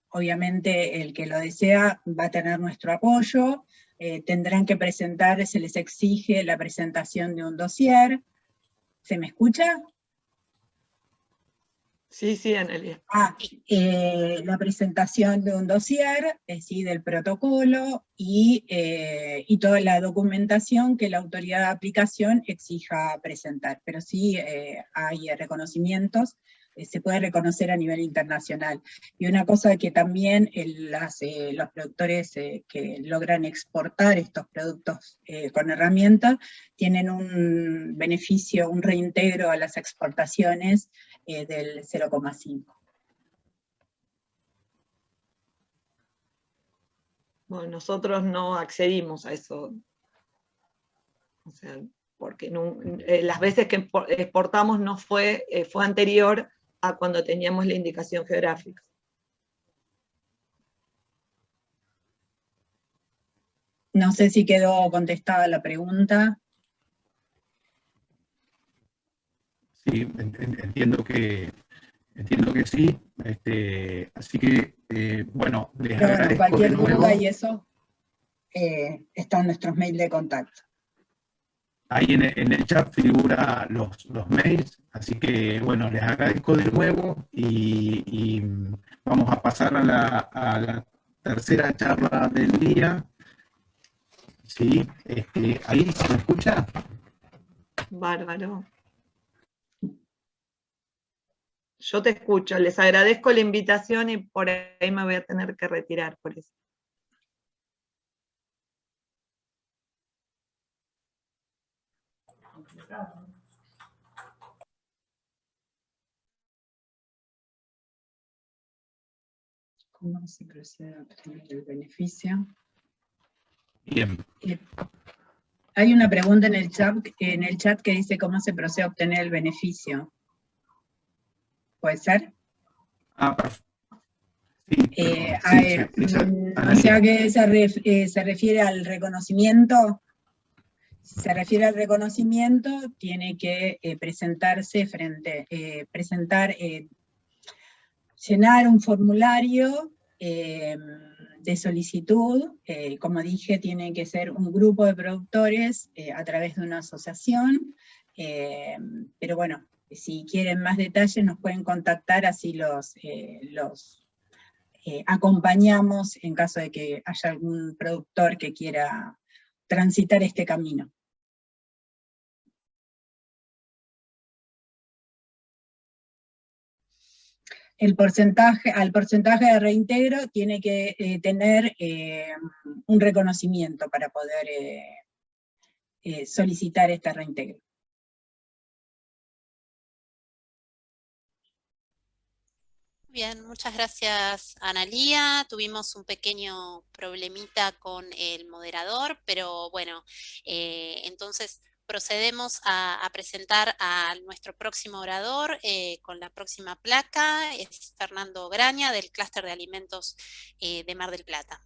Obviamente el que lo desea va a tener nuestro apoyo, tendrán que presentar, se les exige la presentación de un dossier. ¿Se me escucha? Sí, Analía. La presentación de un dossier, ¿sí? Del protocolo y toda la documentación que la autoridad de aplicación exija presentar. Pero sí hay reconocimientos, se puede reconocer a nivel internacional. Y una cosa que también los productores que logran exportar estos productos con herramientas tienen un beneficio, un reintegro a las exportaciones del 0,5. Bueno, nosotros no accedimos a eso. O sea, porque las veces que exportamos no fue anterior a cuando teníamos la indicación geográfica. No sé si quedó contestada la pregunta. Sí, entiendo que Entiendo que sí. Así que, bueno, les Pero bueno, agradezco de cualquier nuevo. duda y eso están nuestros mails de contacto. Ahí en el chat figura los mails, así que bueno, les agradezco de nuevo y vamos a pasar a la tercera charla del día. ¿Sí? ¿Ahí se me escucha? Bárbaro. Yo te escucho, les agradezco la invitación y por ahí me voy a tener que retirar por eso. ¿Cómo se procede a obtener el beneficio? Bien. Hay una pregunta en el chat que dice cómo se procede a obtener el beneficio. ¿Puede ser? Ah, perfecto. Sí, O sea que se refiere al reconocimiento. Si se refiere al reconocimiento, tiene que presentarse llenar un formulario de solicitud. Como dije, tiene que ser un grupo de productores a través de una asociación, pero bueno, si quieren más detalles nos pueden contactar, así los acompañamos en caso de que haya algún productor que quiera transitar este camino. Al porcentaje de reintegro tiene que tener un reconocimiento para poder solicitar este reintegro. Bien, muchas gracias, Analía. Tuvimos un pequeño problemita con el moderador, pero bueno, entonces procedemos a presentar a nuestro próximo orador con la próxima placa. Es Fernando Graña, del Clúster de Alimentos de Mar del Plata.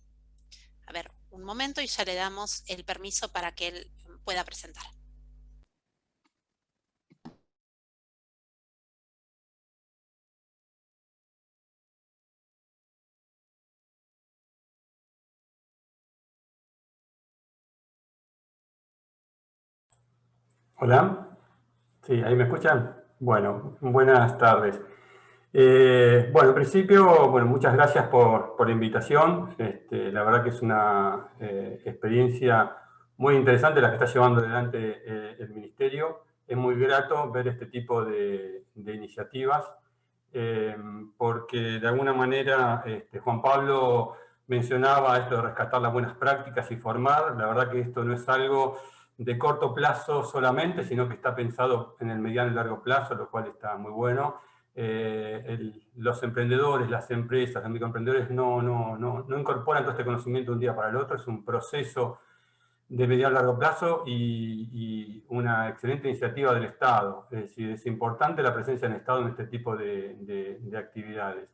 A ver, un momento y ya le damos el permiso para que él pueda presentar. Hola, sí, ¿ahí me escuchan? Bueno, buenas tardes. Bueno, en principio, bueno, muchas gracias por la invitación. La verdad que es una experiencia muy interesante la que está llevando adelante el Ministerio. Es muy grato ver este tipo de iniciativas, porque de alguna manera Juan Pablo mencionaba esto de rescatar las buenas prácticas y formar. La verdad que esto no es algo de corto plazo solamente, sino que está pensado en el mediano y largo plazo, lo cual está muy bueno. Los emprendedores, las empresas, los microemprendedores no incorporan todo este conocimiento de un día para el otro, es un proceso de mediano y largo plazo y una excelente iniciativa del Estado. Es decir, es importante la presencia del Estado en este tipo de actividades.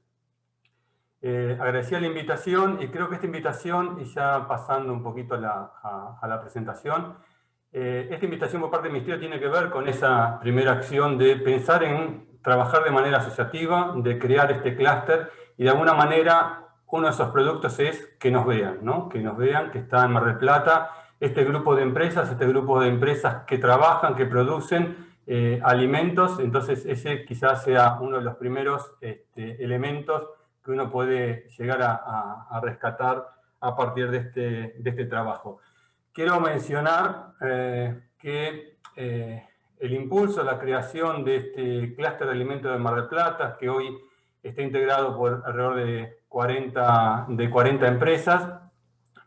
Agradecía la invitación y creo que esta invitación, y ya pasando un poquito a la presentación, esta invitación por parte del Ministerio tiene que ver con esa primera acción de pensar en trabajar de manera asociativa, de crear este clúster y de alguna manera uno de esos productos es que nos vean, ¿no? Que nos vean que está en Mar del Plata este grupo de empresas que trabajan, que producen alimentos. Entonces ese quizás sea uno de los primeros elementos que uno puede llegar a rescatar a partir de este trabajo. Quiero mencionar que el impulso a la creación de este clúster de alimentos de Mar del Plata, que hoy está integrado por alrededor de 40 empresas,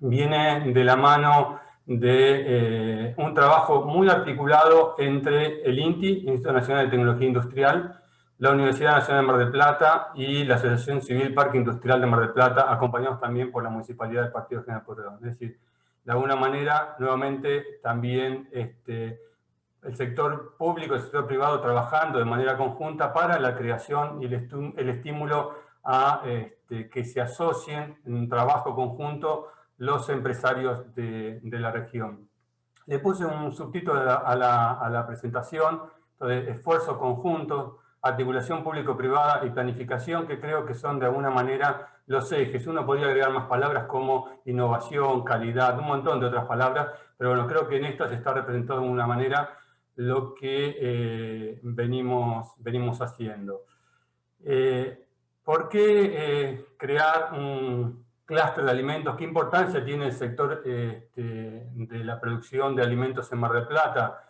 viene de la mano de un trabajo muy articulado entre el INTI, Instituto Nacional de Tecnología Industrial, la Universidad Nacional de Mar del Plata y la Asociación Civil Parque Industrial de Mar del Plata, acompañados también por la Municipalidad del Partido General Pueyrredón. Es decir, de alguna manera, nuevamente, también el sector público y el sector privado trabajando de manera conjunta para la creación y el estímulo a que se asocien en un trabajo conjunto los empresarios de la región. Le puse un subtítulo a la presentación, de esfuerzo conjunto, articulación público-privada y planificación, que creo que son de alguna manera los ejes. Uno podría agregar más palabras como innovación, calidad, un montón de otras palabras, pero bueno, creo que en esta se está representado de alguna manera lo que venimos haciendo. ¿Por qué crear un clúster de alimentos? ¿Qué importancia tiene el sector de la producción de alimentos en Mar del Plata?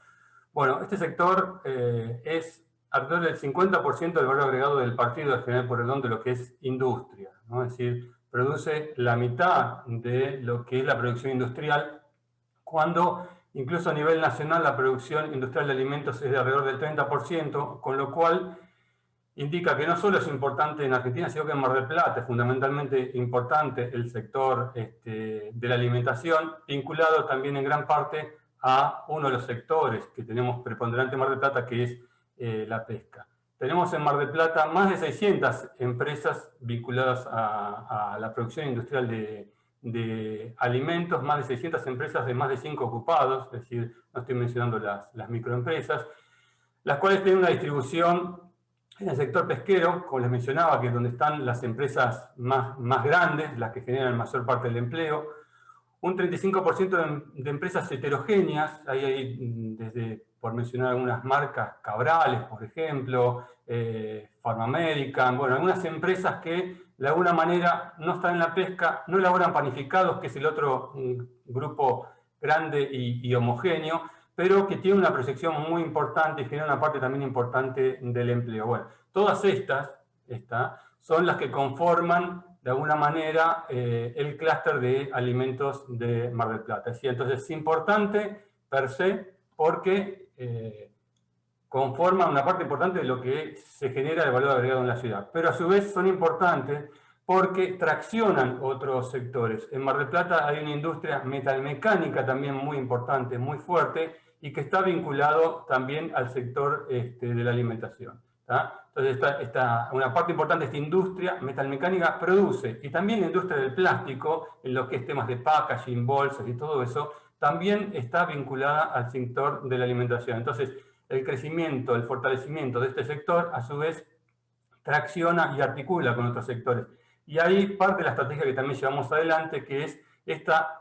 Bueno, este sector es alrededor del 50% del valor agregado del partido de General Pueyrredón de lo que es industria, ¿no? Es decir, produce la mitad de lo que es la producción industrial, cuando incluso a nivel nacional la producción industrial de alimentos es de alrededor del 30%, con lo cual indica que no solo es importante en Argentina, sino que en Mar del Plata es fundamentalmente importante el sector de la alimentación, vinculado también en gran parte a uno de los sectores que tenemos preponderante en Mar del Plata, que es la pesca. Tenemos en Mar del Plata más de 600 empresas vinculadas a la producción industrial de alimentos, más de 600 empresas de más de 5 ocupados, es decir, no estoy mencionando las microempresas, las cuales tienen una distribución en el sector pesquero, como les mencionaba, que es donde están las empresas más grandes, las que generan mayor parte del empleo, un 35% de empresas heterogéneas, hay desde, por mencionar algunas marcas, Cabrales, por ejemplo, Farmamedican, bueno, algunas empresas que de alguna manera no están en la pesca, no elaboran panificados, que es el otro grupo grande y homogéneo, pero que tiene una proyección muy importante y genera una parte también importante del empleo. Bueno, todas estas son las que conforman de alguna manera el clúster de alimentos de Mar del Plata. ¿Sí? Entonces es importante per se porque conforman una parte importante de lo que se genera de valor agregado en la ciudad. Pero a su vez son importantes porque traccionan otros sectores. En Mar del Plata hay una industria metalmecánica también muy importante, muy fuerte, y que está vinculado también al sector de la alimentación. ¿Tá? Entonces, una parte importante de esta industria metalmecánica produce, y también la industria del plástico, en lo que es temas de packaging, bolsas y todo eso, también está vinculada al sector de la alimentación. Entonces, el crecimiento, el fortalecimiento de este sector, a su vez, tracciona y articula con otros sectores. Y ahí parte de la estrategia que también llevamos adelante, que es esta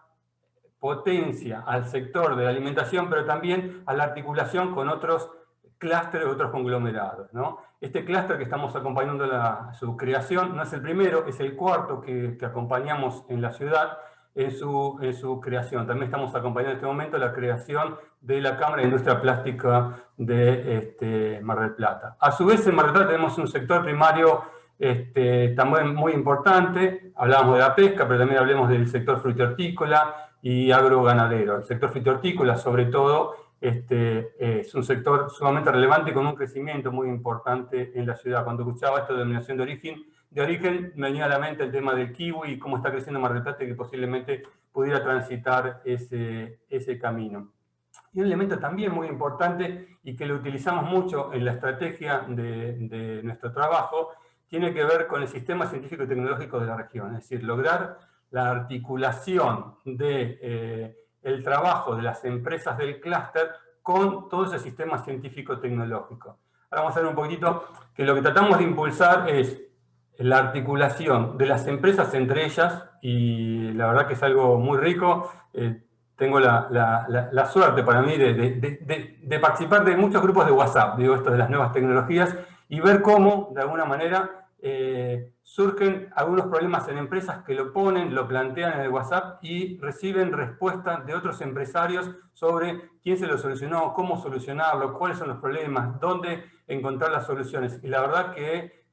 potencia al sector de la alimentación, pero también a la articulación con otros clústeres, otros conglomerados, ¿no? Este clúster que estamos acompañando su creación no es el primero, es el cuarto que acompañamos en la ciudad en su creación. También estamos acompañando en este momento la creación de la Cámara de Industria Plástica de Mar del Plata. A su vez, en Mar del Plata tenemos un sector primario también muy importante. Hablábamos de la pesca, pero también hablemos del sector frutícola y agroganadero. El sector frutícola, sobre todo, es un sector sumamente relevante con un crecimiento muy importante en la ciudad. Cuando escuchaba esto de denominación de origen, me venía a la mente el tema del kiwi y cómo está creciendo Mar del Plata y que posiblemente pudiera transitar ese camino. Y un elemento también muy importante y que lo utilizamos mucho en la estrategia de nuestro trabajo, tiene que ver con el sistema científico y tecnológico de la región, es decir, lograr la articulación del trabajo de las empresas del clúster con todo ese sistema científico-tecnológico. Ahora vamos a ver un poquito que lo que tratamos de impulsar es la articulación de las empresas entre ellas, y la verdad que es algo muy rico. Tengo la suerte para mí de participar de muchos grupos de WhatsApp, digo esto de las nuevas tecnologías, y ver cómo, de alguna manera, surgen algunos problemas en empresas que lo plantean en el WhatsApp y reciben respuestas de otros empresarios sobre quién se lo solucionó, cómo solucionarlo, cuáles son los problemas, dónde encontrar las soluciones. Y la verdad que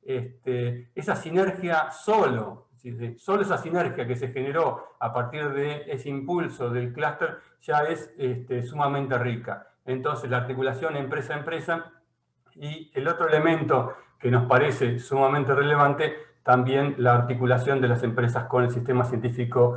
esa sinergia solo esa sinergia que se generó a partir de ese impulso del clúster ya es sumamente rica. Entonces, la articulación empresa a empresa, y el otro elemento que nos parece sumamente relevante, también la articulación de las empresas con el sistema científico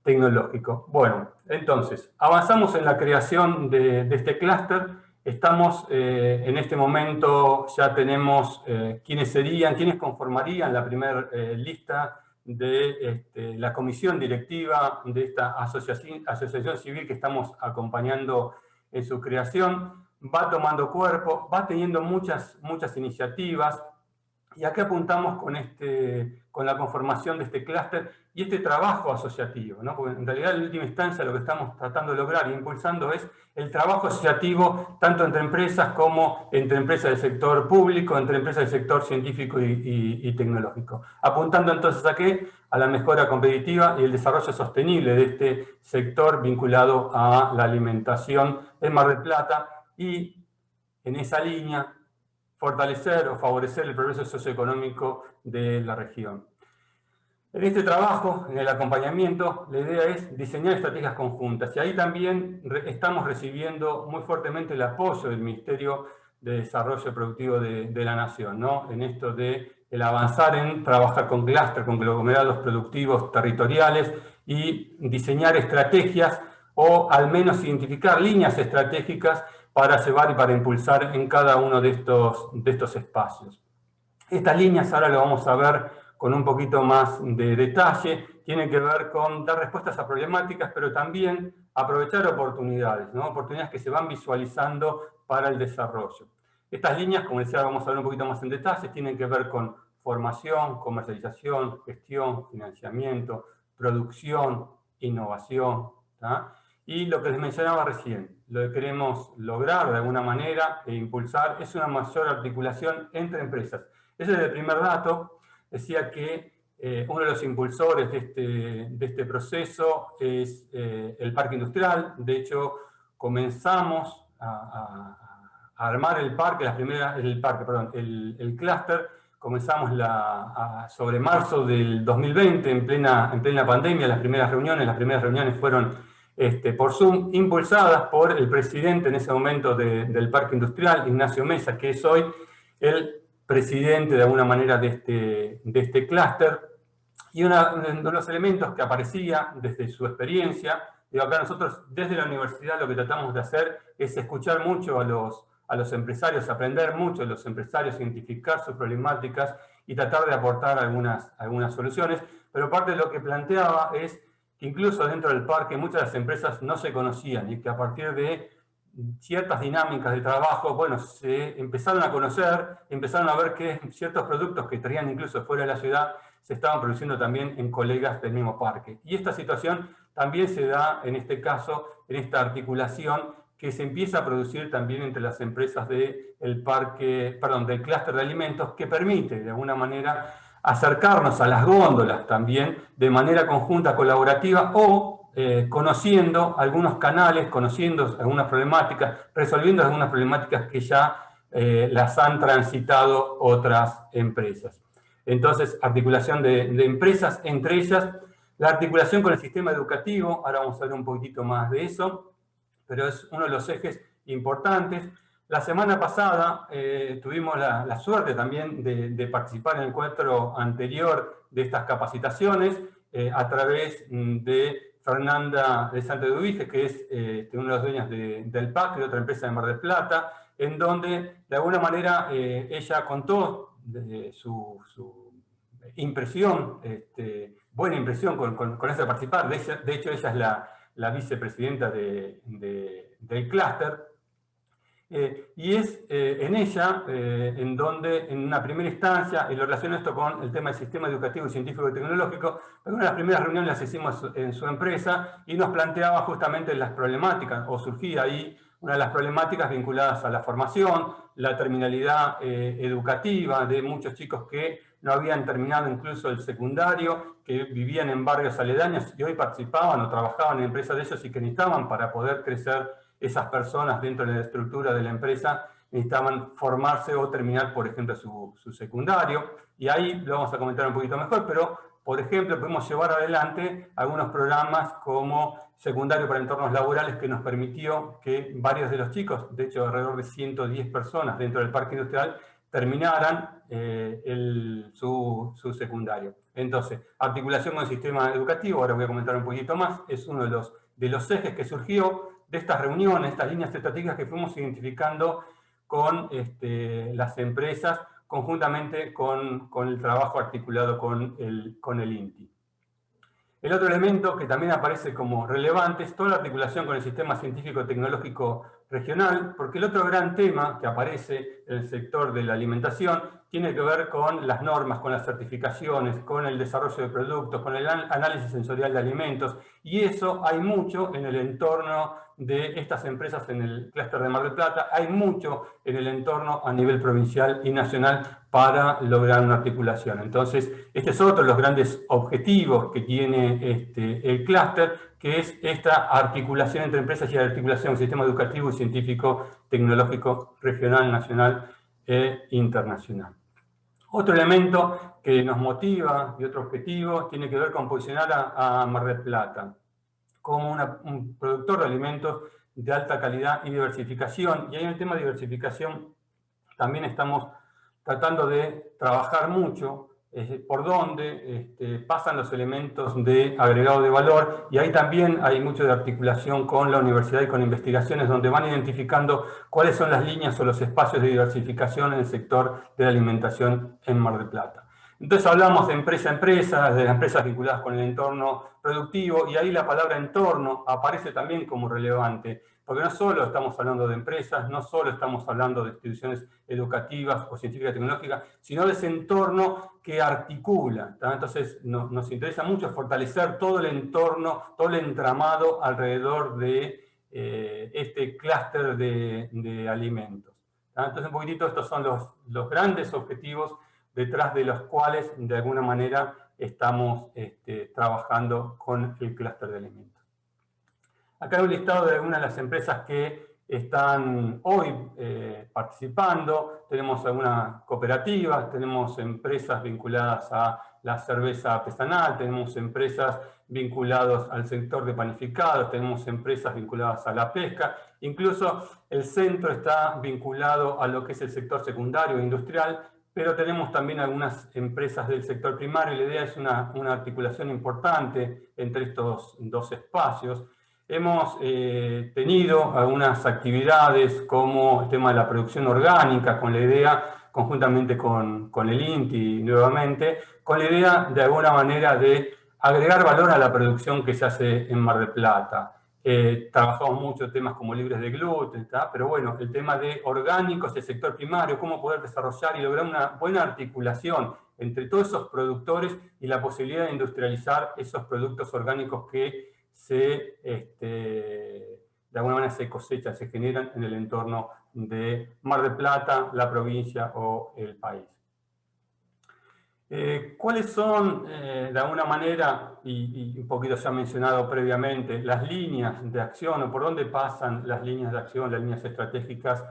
tecnológico. Bueno, entonces, avanzamos en la creación de este clúster. Estamos en este momento, ya tenemos quiénes conformarían la primera lista de la comisión directiva de esta asociación civil que estamos acompañando en su creación. va tomando cuerpo, va teniendo muchas iniciativas, y acá apuntamos con la conformación de este clúster y este trabajo asociativo, ¿no? Porque en realidad en última instancia lo que estamos tratando de lograr e impulsando es el trabajo asociativo tanto entre empresas como entre empresas del sector público, entre empresas del sector científico y tecnológico. Apuntando entonces ¿a qué? A la mejora competitiva y el desarrollo sostenible de este sector vinculado a la alimentación en Mar del Plata, y en esa línea fortalecer o favorecer el progreso socioeconómico de la región. En este trabajo, en el acompañamiento, la idea es diseñar estrategias conjuntas, y ahí también estamos recibiendo muy fuertemente el apoyo del Ministerio de Desarrollo Productivo de la Nación, ¿no? En esto de el avanzar en trabajar con clúster, con conglomerados productivos territoriales, y diseñar estrategias o al menos identificar líneas estratégicas para llevar y para impulsar en cada uno de estos espacios. Estas líneas, ahora lo vamos a ver con un poquito más de detalle, tienen que ver con dar respuestas a problemáticas, pero también aprovechar oportunidades, ¿no? Oportunidades que se van visualizando para el desarrollo. Estas líneas, como decía, vamos a ver un poquito más en detalle, tienen que ver con formación, comercialización, gestión, financiamiento, producción, innovación, ¿tá? Y lo que les mencionaba recién, lo que queremos lograr de alguna manera e impulsar es una mayor articulación entre empresas. Ese es el primer dato. Decía que uno de los impulsores de este proceso es el parque industrial. De hecho, comenzamos a armar el parque, el clúster. Comenzamos sobre marzo del 2020, en plena pandemia, las primeras reuniones fueron por Zoom, impulsadas por el presidente en ese momento del Parque Industrial, Ignacio Mesa, que es hoy el presidente de alguna manera de este clúster. Y uno de los elementos que aparecía desde su experiencia, digo, acá nosotros desde la universidad lo que tratamos de hacer es escuchar mucho a los empresarios, aprender mucho de los empresarios, identificar sus problemáticas y tratar de aportar algunas soluciones. Pero parte de lo que planteaba es que incluso dentro del parque muchas de las empresas no se conocían, y que a partir de ciertas dinámicas de trabajo, bueno, se empezaron a conocer, empezaron a ver que ciertos productos que traían incluso fuera de la ciudad se estaban produciendo también en colegas del mismo parque. Y esta situación también se da, en este caso, en esta articulación que se empieza a producir también entre las empresas del clúster de alimentos, que permite, de alguna manera, acercarnos a las góndolas también de manera conjunta, colaborativa, o conociendo algunos canales, conociendo algunas problemáticas, resolviendo algunas problemáticas que ya las han transitado otras empresas. Entonces, articulación de empresas, entre ellas, la articulación con el sistema educativo, ahora vamos a ver un poquitito más de eso, pero es uno de los ejes importantes. La semana pasada tuvimos la suerte también de participar en el encuentro anterior de estas capacitaciones a través de Fernanda de Santeduvige, que es uno de los dueños del PAC, de otra empresa de Mar del Plata, en donde de alguna manera ella contó su impresión, buena impresión con eso de participar. De hecho, ella es la vicepresidenta del clúster. Y es en ella en donde, en una primera instancia, y lo relaciono esto con el tema del sistema educativo, científico y tecnológico, una de las primeras reuniones las hicimos en su empresa y nos planteaba justamente las problemáticas, o surgía ahí una de las problemáticas vinculadas a la formación, la terminalidad educativa de muchos chicos que no habían terminado incluso el secundario, que vivían en barrios aledaños y hoy participaban o trabajaban en empresas de ellos y que necesitaban, para poder crecer esas personas dentro de la estructura de la empresa, necesitaban formarse o terminar, por ejemplo, su secundario. Y ahí lo vamos a comentar un poquito mejor, pero, por ejemplo, podemos llevar adelante algunos programas como Secundario para Entornos Laborales, que nos permitió que varios de los chicos, de hecho alrededor de 110 personas dentro del parque industrial, terminaran su secundario. Entonces, articulación con el sistema educativo, ahora voy a comentar un poquito más, es uno de los ejes que surgió de estas reuniones, estas líneas estratégicas que fuimos identificando con las empresas, conjuntamente con el trabajo articulado con el INTI. El otro elemento que también aparece como relevante es toda la articulación con el sistema científico, tecnológico regional, porque el otro gran tema que aparece en el sector de la alimentación tiene que ver con las normas, con las certificaciones, con el desarrollo de productos, con el análisis sensorial de alimentos, y eso hay mucho en el entorno de estas empresas en el clúster de Mar del Plata, hay mucho en el entorno a nivel provincial y nacional para lograr una articulación. Entonces, este es otro de los grandes objetivos que tiene el clúster, que es esta articulación entre empresas y articulación del sistema educativo y científico tecnológico regional, nacional e internacional. Otro elemento que nos motiva y otro objetivo tiene que ver con posicionar a Mar del Plata como un productor de alimentos de alta calidad y diversificación. Y ahí en el tema de diversificación también estamos tratando de trabajar mucho por dónde pasan los elementos de agregado de valor, y ahí también hay mucho de articulación con la universidad y con investigaciones donde van identificando cuáles son las líneas o los espacios de diversificación en el sector de la alimentación en Mar del Plata. Entonces hablamos de empresa a empresa, de las empresas vinculadas con el entorno productivo, y ahí la palabra entorno aparece también como relevante, porque no solo estamos hablando de empresas, no solo estamos hablando de instituciones educativas o científicas tecnológicas, sino de ese entorno que articula. Entonces nos interesa mucho fortalecer todo el entorno, todo el entramado alrededor de este clúster de alimentos. Entonces un poquitito estos son los grandes objetivos detrás de los cuales de alguna manera estamos trabajando con el clúster de alimentos. Acá hay un listado de algunas de las empresas que están hoy participando. Tenemos algunas cooperativas, tenemos empresas vinculadas a la cerveza artesanal, tenemos empresas vinculadas al sector de panificados, tenemos empresas vinculadas a la pesca, incluso el centro está vinculado a lo que es el sector secundario e industrial, pero tenemos también algunas empresas del sector primario, y la idea es una articulación importante entre estos dos espacios. Hemos tenido algunas actividades como el tema de la producción orgánica, con la idea, conjuntamente con el INTI nuevamente, con la idea de alguna manera de agregar valor a la producción que se hace en Mar del Plata. Trabajamos mucho temas como libres de gluten, pero bueno, el tema de orgánicos, el sector primario, cómo poder desarrollar y lograr una buena articulación entre todos esos productores y la posibilidad de industrializar esos productos orgánicos que de alguna manera se cosechan, se generan en el entorno de Mar del Plata, la provincia o el país. ¿Cuáles son, de alguna manera, y un poquito se ha mencionado previamente, las líneas de acción o por dónde pasan las líneas de acción, las líneas estratégicas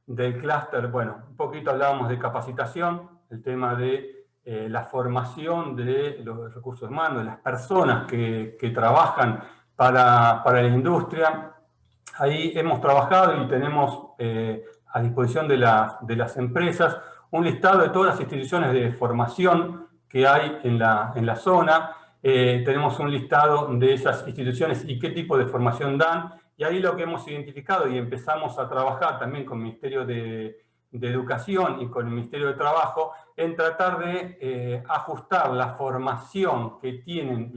del clúster? Bueno, un poquito hablábamos de capacitación, el tema de la formación de los recursos humanos, de las personas que trabajan para la industria. Ahí hemos trabajado y tenemos a disposición de las empresas un listado de todas las instituciones de formación que hay en la zona. Tenemos un listado de esas instituciones y qué tipo de formación dan, y ahí lo que hemos identificado y empezamos a trabajar también con el Ministerio de Educación y con el Ministerio de Trabajo en tratar de ajustar la formación que tienen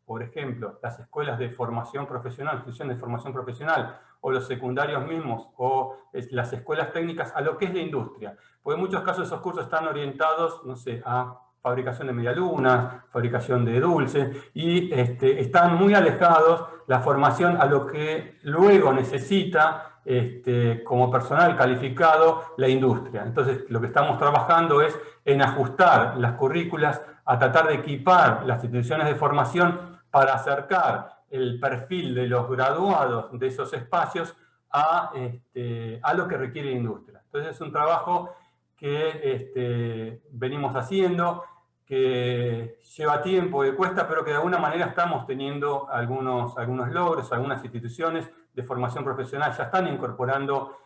por ejemplo, las escuelas de formación profesional, instituciones de formación profesional, o los secundarios mismos, o las escuelas técnicas, a lo que es la industria. Porque en muchos casos esos cursos están orientados, no sé, a fabricación de medialunas, fabricación de dulces, y están muy alejados la formación a lo que luego necesita como personal calificado la industria. Entonces, lo que estamos trabajando es en ajustar las currículas, a tratar de equipar las instituciones de formación para acercar el perfil de los graduados de esos espacios a lo que requiere la industria. Entonces es un trabajo que venimos haciendo, que lleva tiempo, que cuesta, pero que de alguna manera estamos teniendo algunos logros. Algunas instituciones de formación profesional ya están incorporando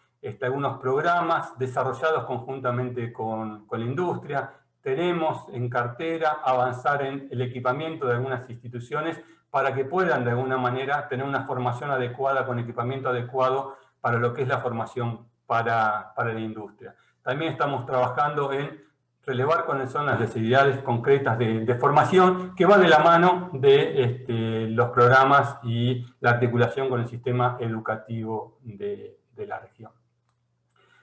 algunos programas desarrollados conjuntamente con la industria. Tenemos en cartera avanzar en el equipamiento de algunas instituciones para que puedan de alguna manera tener una formación adecuada, con equipamiento adecuado para lo que es la formación para la industria. También estamos trabajando en relevar cuáles son las necesidades concretas de formación, que va de la mano de los programas y la articulación con el sistema educativo de de la región.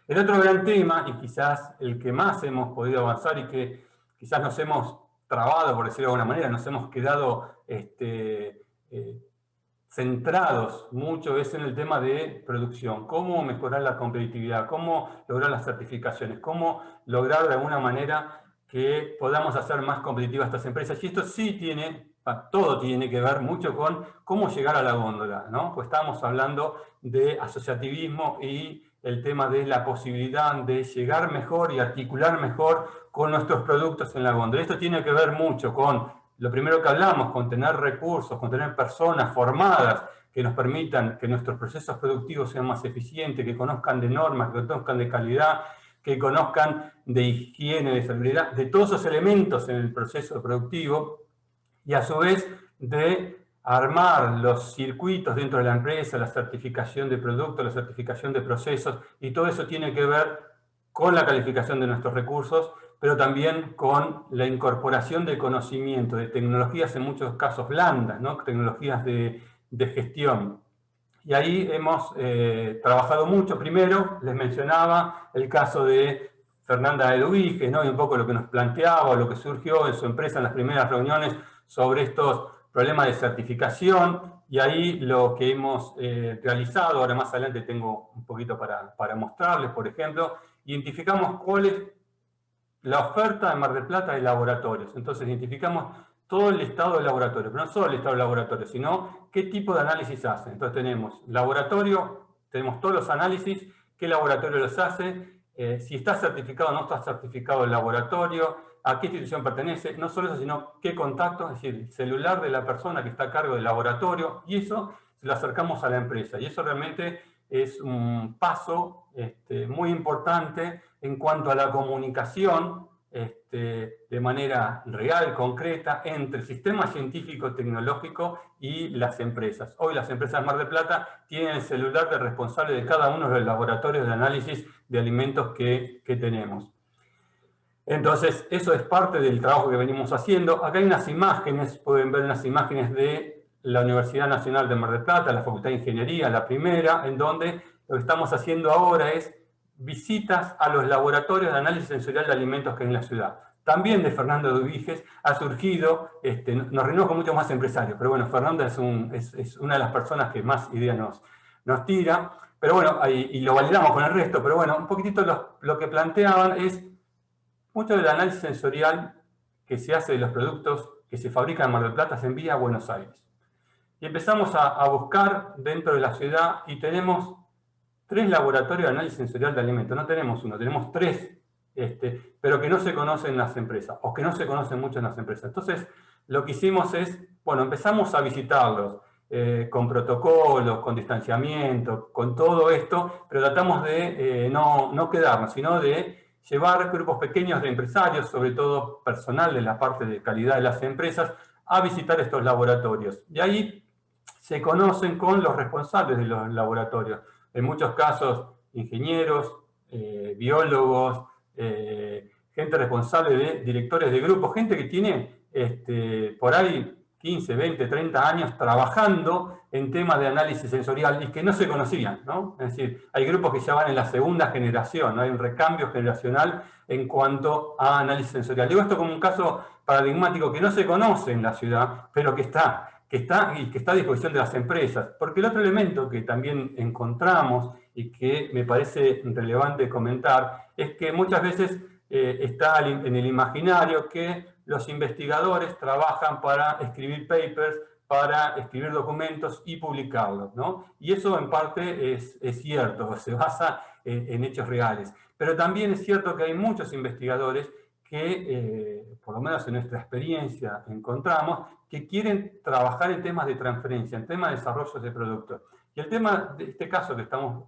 El otro gran tema, y quizás el que más hemos podido avanzar y que quizás nos hemos trabado, por decirlo de alguna manera, nos hemos quedado centrados mucho, es en el tema de producción. Cómo mejorar la competitividad, cómo lograr las certificaciones, cómo lograr de alguna manera que podamos hacer más competitivas estas empresas. Y esto sí tiene, todo tiene que ver mucho con cómo llegar a la góndola, ¿no? Pues estábamos hablando de asociativismo y el tema de la posibilidad de llegar mejor y articular mejor con nuestros productos en la góndola. Esto tiene que ver mucho con lo primero que hablamos, con tener recursos, con tener personas formadas que nos permitan que nuestros procesos productivos sean más eficientes, que conozcan de normas, que conozcan de calidad, que conozcan de higiene, de salubridad, de todos esos elementos en el proceso productivo, y a su vez de armar los circuitos dentro de la empresa, la certificación de productos, la certificación de procesos, y todo eso tiene que ver con la calificación de nuestros recursos, pero también con la incorporación de conocimiento, de tecnologías en muchos casos blandas, ¿no? Tecnologías de gestión. Y ahí hemos trabajado mucho. Primero, les mencionaba el caso de Fernanda Eduviges, ¿no? Y un poco lo que nos planteaba, lo que surgió en su empresa en las primeras reuniones sobre estos problemas de certificación, y ahí lo que hemos realizado, ahora más adelante tengo un poquito para mostrarles, por ejemplo, identificamos cuál es la oferta de Mar del Plata de laboratorios. Entonces identificamos todo el estado del laboratorio, pero no solo el estado del laboratorio, sino qué tipo de análisis hacen. Entonces tenemos laboratorio, tenemos todos los análisis, qué laboratorio los hace, si está certificado o no está certificado el laboratorio, a qué institución pertenece, no solo eso, sino qué contacto, es decir, el celular de la persona que está a cargo del laboratorio, y eso se lo acercamos a la empresa. Y eso realmente es un paso muy importante en cuanto a la comunicación de manera real, concreta, entre el sistema científico-tecnológico y las empresas. Hoy las empresas de Mar del Plata tienen el celular del responsable de cada uno de los laboratorios de análisis de alimentos que tenemos. Entonces, eso es parte del trabajo que venimos haciendo. Acá hay unas imágenes, pueden ver unas imágenes de la Universidad Nacional de Mar del Plata, la Facultad de Ingeniería, la primera, en donde lo que estamos haciendo ahora es visitas a los laboratorios de análisis sensorial de alimentos que hay en la ciudad. También de Fernanda Eduviges ha surgido, nos reunimos con muchos más empresarios, pero bueno, Fernanda es una de las personas que más ideas nos tira, pero bueno, y lo validamos con el resto, pero bueno, un poquitito lo que planteaban es mucho del análisis sensorial que se hace de los productos que se fabrican en Mar del Plata se envía a Buenos Aires. Y empezamos a buscar dentro de la ciudad y tenemos 3 laboratorios de análisis sensorial de alimentos. No tenemos uno, tenemos 3, pero que no se conocen en las empresas, o que no se conocen mucho en las empresas. Entonces, lo que hicimos es, bueno, empezamos a visitarlos con protocolos, con distanciamiento, con todo esto, pero tratamos de no quedarnos, sino de llevar grupos pequeños de empresarios, sobre todo personal de la parte de calidad de las empresas, a visitar estos laboratorios. Y ahí se conocen con los responsables de los laboratorios. En muchos casos, ingenieros, biólogos, gente responsable de directores de grupos, gente que tiene por ahí 15, 20, 30 años trabajando en temas de análisis sensorial y que no se conocían, ¿no? Es decir, hay grupos que ya van en la segunda generación, ¿no? Hay un recambio generacional en cuanto a análisis sensorial. Digo esto como un caso paradigmático que no se conoce en la ciudad, pero que está a disposición de las empresas. Porque el otro elemento que también encontramos y que me parece relevante comentar es que muchas veces está en el imaginario que los investigadores trabajan para escribir papers, para escribir documentos y publicarlos, ¿no? Y eso en parte es cierto, se basa en hechos reales. Pero también es cierto que hay muchos investigadores que, por lo menos en nuestra experiencia, encontramos que quieren trabajar en temas de transferencia, en temas de desarrollo de productos. Y el tema de este caso que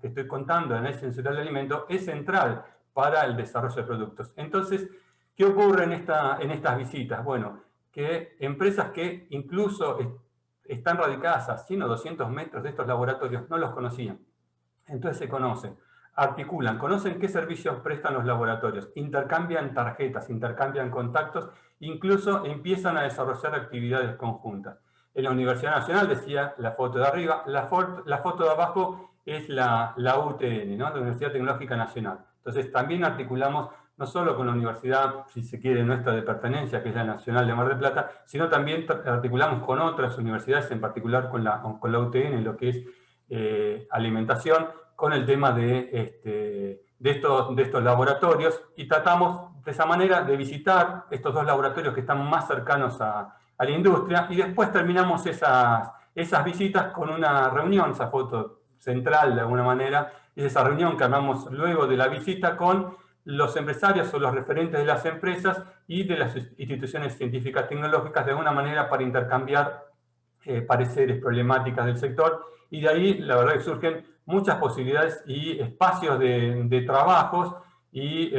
estoy contando, de análisis sensorial de alimentos, es central para el desarrollo de productos. Entonces, ¿qué ocurre en estas visitas? Bueno, que empresas que incluso están radicadas a 100 o 200 metros de estos laboratorios no los conocían. Entonces se conocen, articulan, conocen qué servicios prestan los laboratorios, intercambian tarjetas, intercambian contactos, incluso empiezan a desarrollar actividades conjuntas. En la Universidad Nacional, decía la foto de arriba, la foto de abajo es la UTN, ¿no? La Universidad Tecnológica Nacional. Entonces también articulamos no solo con la universidad, si se quiere, nuestra de pertenencia, que es la Nacional de Mar del Plata, sino también articulamos con otras universidades, en particular con la UTN, en lo que es alimentación, con el tema de estos laboratorios, y tratamos de esa manera de visitar estos dos laboratorios que están más cercanos a la industria, y después terminamos esas visitas con una reunión, esa foto central de alguna manera, es esa reunión que armamos luego de la visita con los empresarios o los referentes de las empresas y de las instituciones científicas tecnológicas, de alguna manera para intercambiar pareceres, problemáticas del sector, y de ahí la verdad que surgen muchas posibilidades y espacios de trabajos y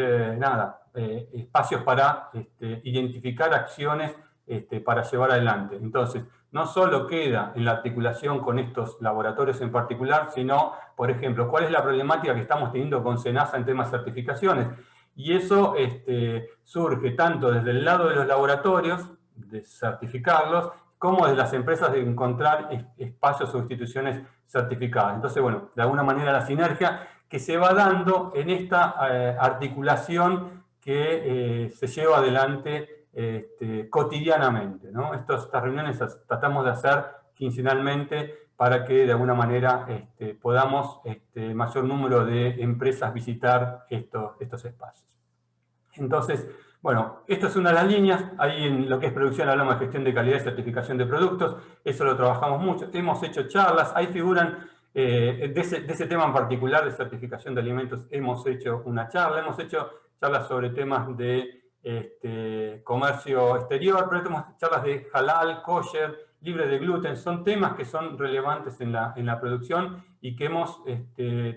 espacios para identificar acciones para llevar adelante. Entonces, no solo queda en la articulación con estos laboratorios en particular, sino, por ejemplo, cuál es la problemática que estamos teniendo con SENASA en temas de certificaciones. Y eso surge tanto desde el lado de los laboratorios, de certificarlos, como desde las empresas de encontrar espacios o instituciones certificadas. Entonces, bueno, de alguna manera la sinergia que se va dando en esta articulación que se lleva adelante cotidianamente, ¿no? Estas reuniones las tratamos de hacer quincenalmente para que de alguna manera podamos mayor número de empresas visitar estos espacios. Entonces, bueno, esta es una de las líneas. Ahí en lo que es producción hablamos de gestión de calidad y certificación de productos. Eso lo trabajamos mucho. Hemos hecho charlas. Ahí figuran, de ese tema en particular de certificación de alimentos, hemos hecho una charla. Hemos hecho charlas sobre temas de comercio exterior, pero tenemos charlas de halal, kosher, libre de gluten. Son temas que son relevantes en la producción y que hemos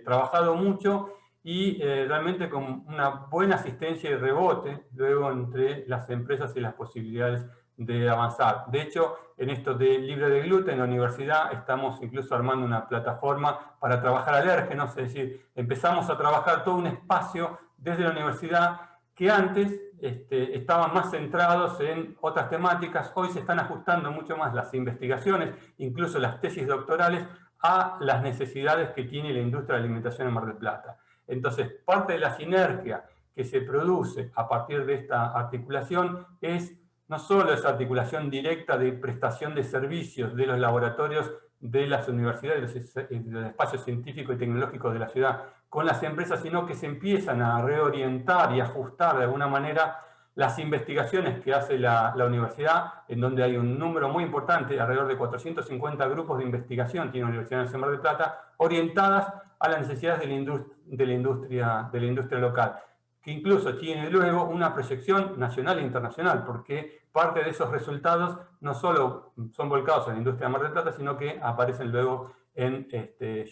trabajado mucho, y realmente con una buena asistencia y rebote luego entre las empresas y las posibilidades de avanzar. De hecho, en esto de libre de gluten, en la universidad estamos incluso armando una plataforma para trabajar alérgenos, es decir, empezamos a trabajar todo un espacio desde la universidad que antes estaban más centrados en otras temáticas. Hoy se están ajustando mucho más las investigaciones, incluso las tesis doctorales, a las necesidades que tiene la industria de la alimentación en Mar del Plata. Entonces, parte de la sinergia que se produce a partir de esta articulación es no solo esa articulación directa de prestación de servicios de los laboratorios de las universidades, de los espacios científicos y tecnológicos de la ciudad con las empresas, sino que se empiezan a reorientar y ajustar de alguna manera las investigaciones que hace la universidad, en donde hay un número muy importante, alrededor de 450 grupos de investigación tiene la Universidad Nacional de Mar del Plata, orientadas a las necesidades de la industria local, que incluso tiene luego una proyección nacional e internacional, porque parte de esos resultados no solo son volcados a la industria de Mar del Plata, sino que aparecen luego en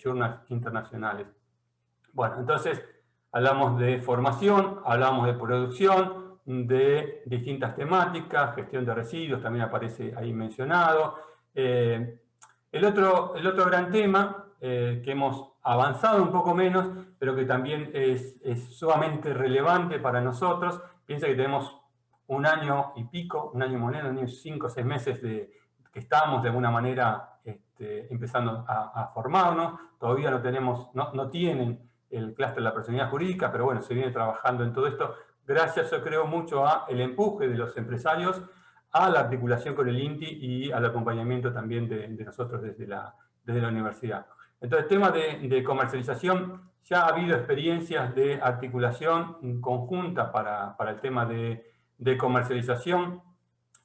journals internacionales. Bueno, entonces hablamos de formación, hablamos de producción, de distintas temáticas, gestión de residuos también aparece ahí mencionado. El otro gran tema que hemos avanzado un poco menos, pero que también es sumamente relevante para nosotros. Piensa que tenemos un año y pico, un año y moneda, un año y 5 o 6 meses que estamos de alguna manera empezando a formarnos. Todavía no tienen el clúster de la personalidad jurídica, pero bueno, se viene trabajando en todo esto. Gracias, yo creo, mucho al empuje de los empresarios, a la articulación con el INTI y al acompañamiento también de nosotros desde la universidad. Entonces, tema de comercialización, ya ha habido experiencias de articulación conjunta para el tema de comercialización.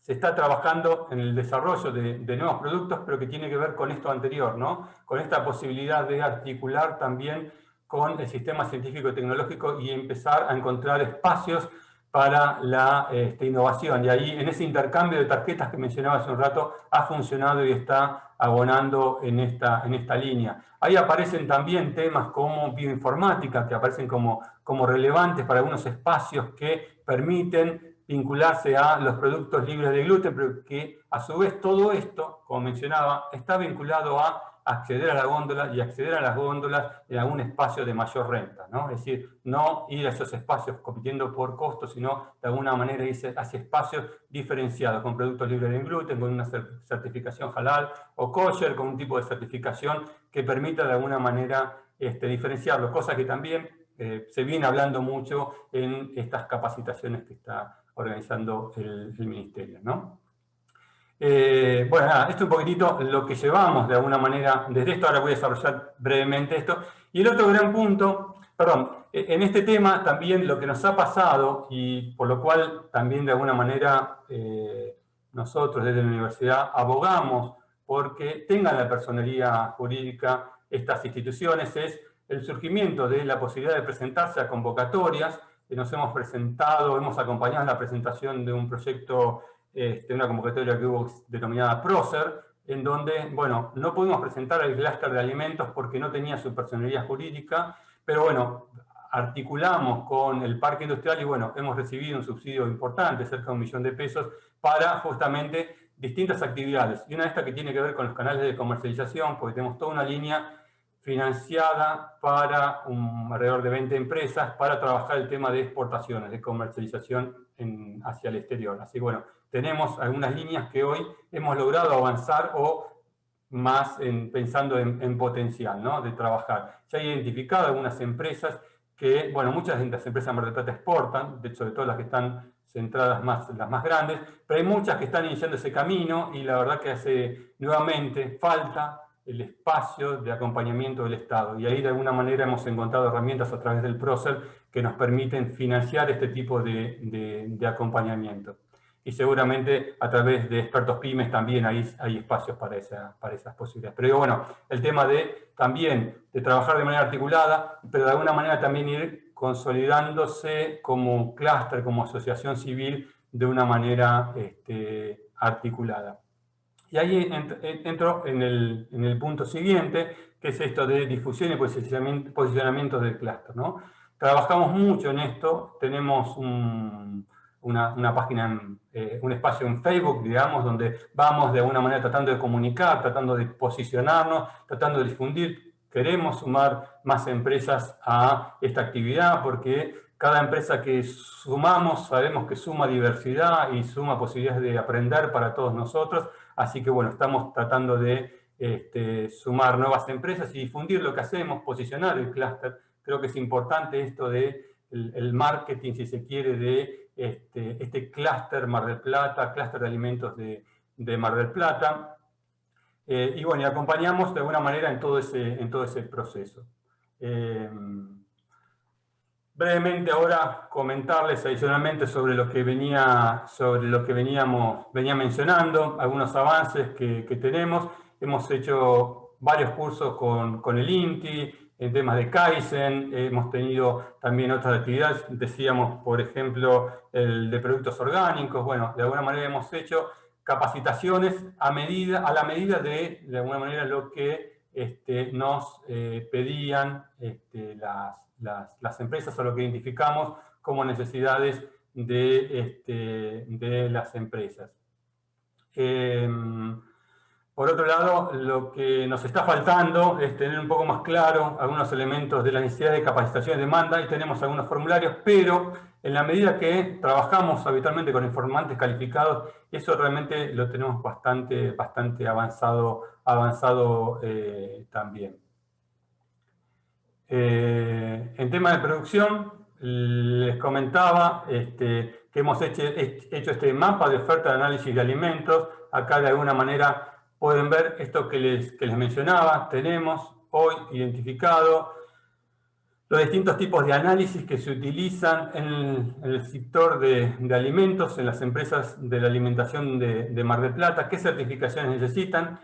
Se está trabajando en el desarrollo de nuevos productos, pero que tiene que ver con esto anterior, ¿no? Con esta posibilidad de articular también con el sistema científico y tecnológico y empezar a encontrar espacios para la innovación. Y ahí, en ese intercambio de tarjetas que mencionaba hace un rato, ha funcionado y está abonando en esta línea. Ahí aparecen también temas como bioinformática, que aparecen como relevantes para algunos espacios que permiten vincularse a los productos libres de gluten, pero que a su vez todo esto, como mencionaba, está vinculado a acceder a la góndola y acceder a las góndolas en algún espacio de mayor renta, ¿no? Es decir, no ir a esos espacios compitiendo por costos, sino de alguna manera irse hacia espacios diferenciados, con productos libres de gluten, con una certificación halal o kosher, con un tipo de certificación que permita de alguna manera diferenciarlo, cosa que también se viene hablando mucho en estas capacitaciones que está organizando el Ministerio, ¿no? Bueno, nada, esto es un poquitito lo que llevamos de alguna manera desde esto. Ahora voy a desarrollar brevemente esto. Y el otro gran punto, perdón, en este tema también lo que nos ha pasado, y por lo cual también de alguna manera nosotros desde la universidad abogamos porque tengan la personería jurídica estas instituciones, es el surgimiento de la posibilidad de presentarse a convocatorias. Nos hemos presentado, hemos acompañado en la presentación de un proyecto, una convocatoria que hubo denominada PROCER, en donde, bueno, no pudimos presentar el clúster de alimentos porque no tenía su personería jurídica, pero bueno, articulamos con el parque industrial y bueno, hemos recibido un subsidio importante, cerca de $1 millón, para justamente distintas actividades. Y una de estas que tiene que ver con los canales de comercialización, porque tenemos toda una línea financiada para alrededor de 20 empresas para trabajar el tema de exportaciones, de comercialización hacia el exterior. Así que bueno, tenemos algunas líneas que hoy hemos logrado avanzar o más pensando en potencial, ¿no? De trabajar. Se han identificado algunas empresas que, bueno, muchas de las empresas de Mar del Plata exportan, sobre todo las que están centradas las más grandes, pero hay muchas que están iniciando ese camino y la verdad que hace nuevamente falta el espacio de acompañamiento del Estado. Y ahí de alguna manera hemos encontrado herramientas a través del PROCER que nos permiten financiar este tipo de acompañamiento. Y seguramente a través de expertos pymes también hay espacios para esas posibilidades. Pero digo, bueno, el tema también de trabajar de manera articulada, pero de alguna manera también ir consolidándose como clúster, como asociación civil, de una manera articulada. Y ahí entro en el punto siguiente, que es esto de difusión y posicionamiento del clúster, ¿no? Trabajamos mucho en esto, tenemos una página, un espacio en Facebook, digamos, donde vamos de alguna manera tratando de comunicar, tratando de posicionarnos, tratando de difundir. Queremos sumar más empresas a esta actividad porque cada empresa que sumamos sabemos que suma diversidad y suma posibilidades de aprender para todos nosotros. Así que bueno, estamos tratando de sumar nuevas empresas y difundir lo que hacemos, posicionar el clúster. Creo que es importante esto de el marketing, si se quiere, de este clúster Mar del Plata, clúster de alimentos de Mar del Plata. Y bueno, y acompañamos de alguna manera en todo ese proceso. Brevemente ahora comentarles adicionalmente sobre lo que venía mencionando, algunos avances que tenemos. Hemos hecho varios cursos con el INTI, en temas de Kaizen, hemos tenido también otras actividades, decíamos, por ejemplo, el de productos orgánicos. Bueno, de alguna manera hemos hecho capacitaciones a la medida de alguna manera, lo que nos pedían las empresas o lo que identificamos como necesidades de las empresas. Por otro lado, lo que nos está faltando es tener un poco más claro algunos elementos de la necesidad de capacitación y demanda, y tenemos algunos formularios, pero en la medida que trabajamos habitualmente con informantes calificados, eso realmente lo tenemos bastante avanzado también. En tema de producción, les comentaba que hemos hecho este mapa de oferta de análisis de alimentos. Acá de alguna manera pueden ver esto que les mencionaba. Tenemos hoy identificado los distintos tipos de análisis que se utilizan en el sector de alimentos, en las empresas de la alimentación de Mar del Plata, qué certificaciones necesitan.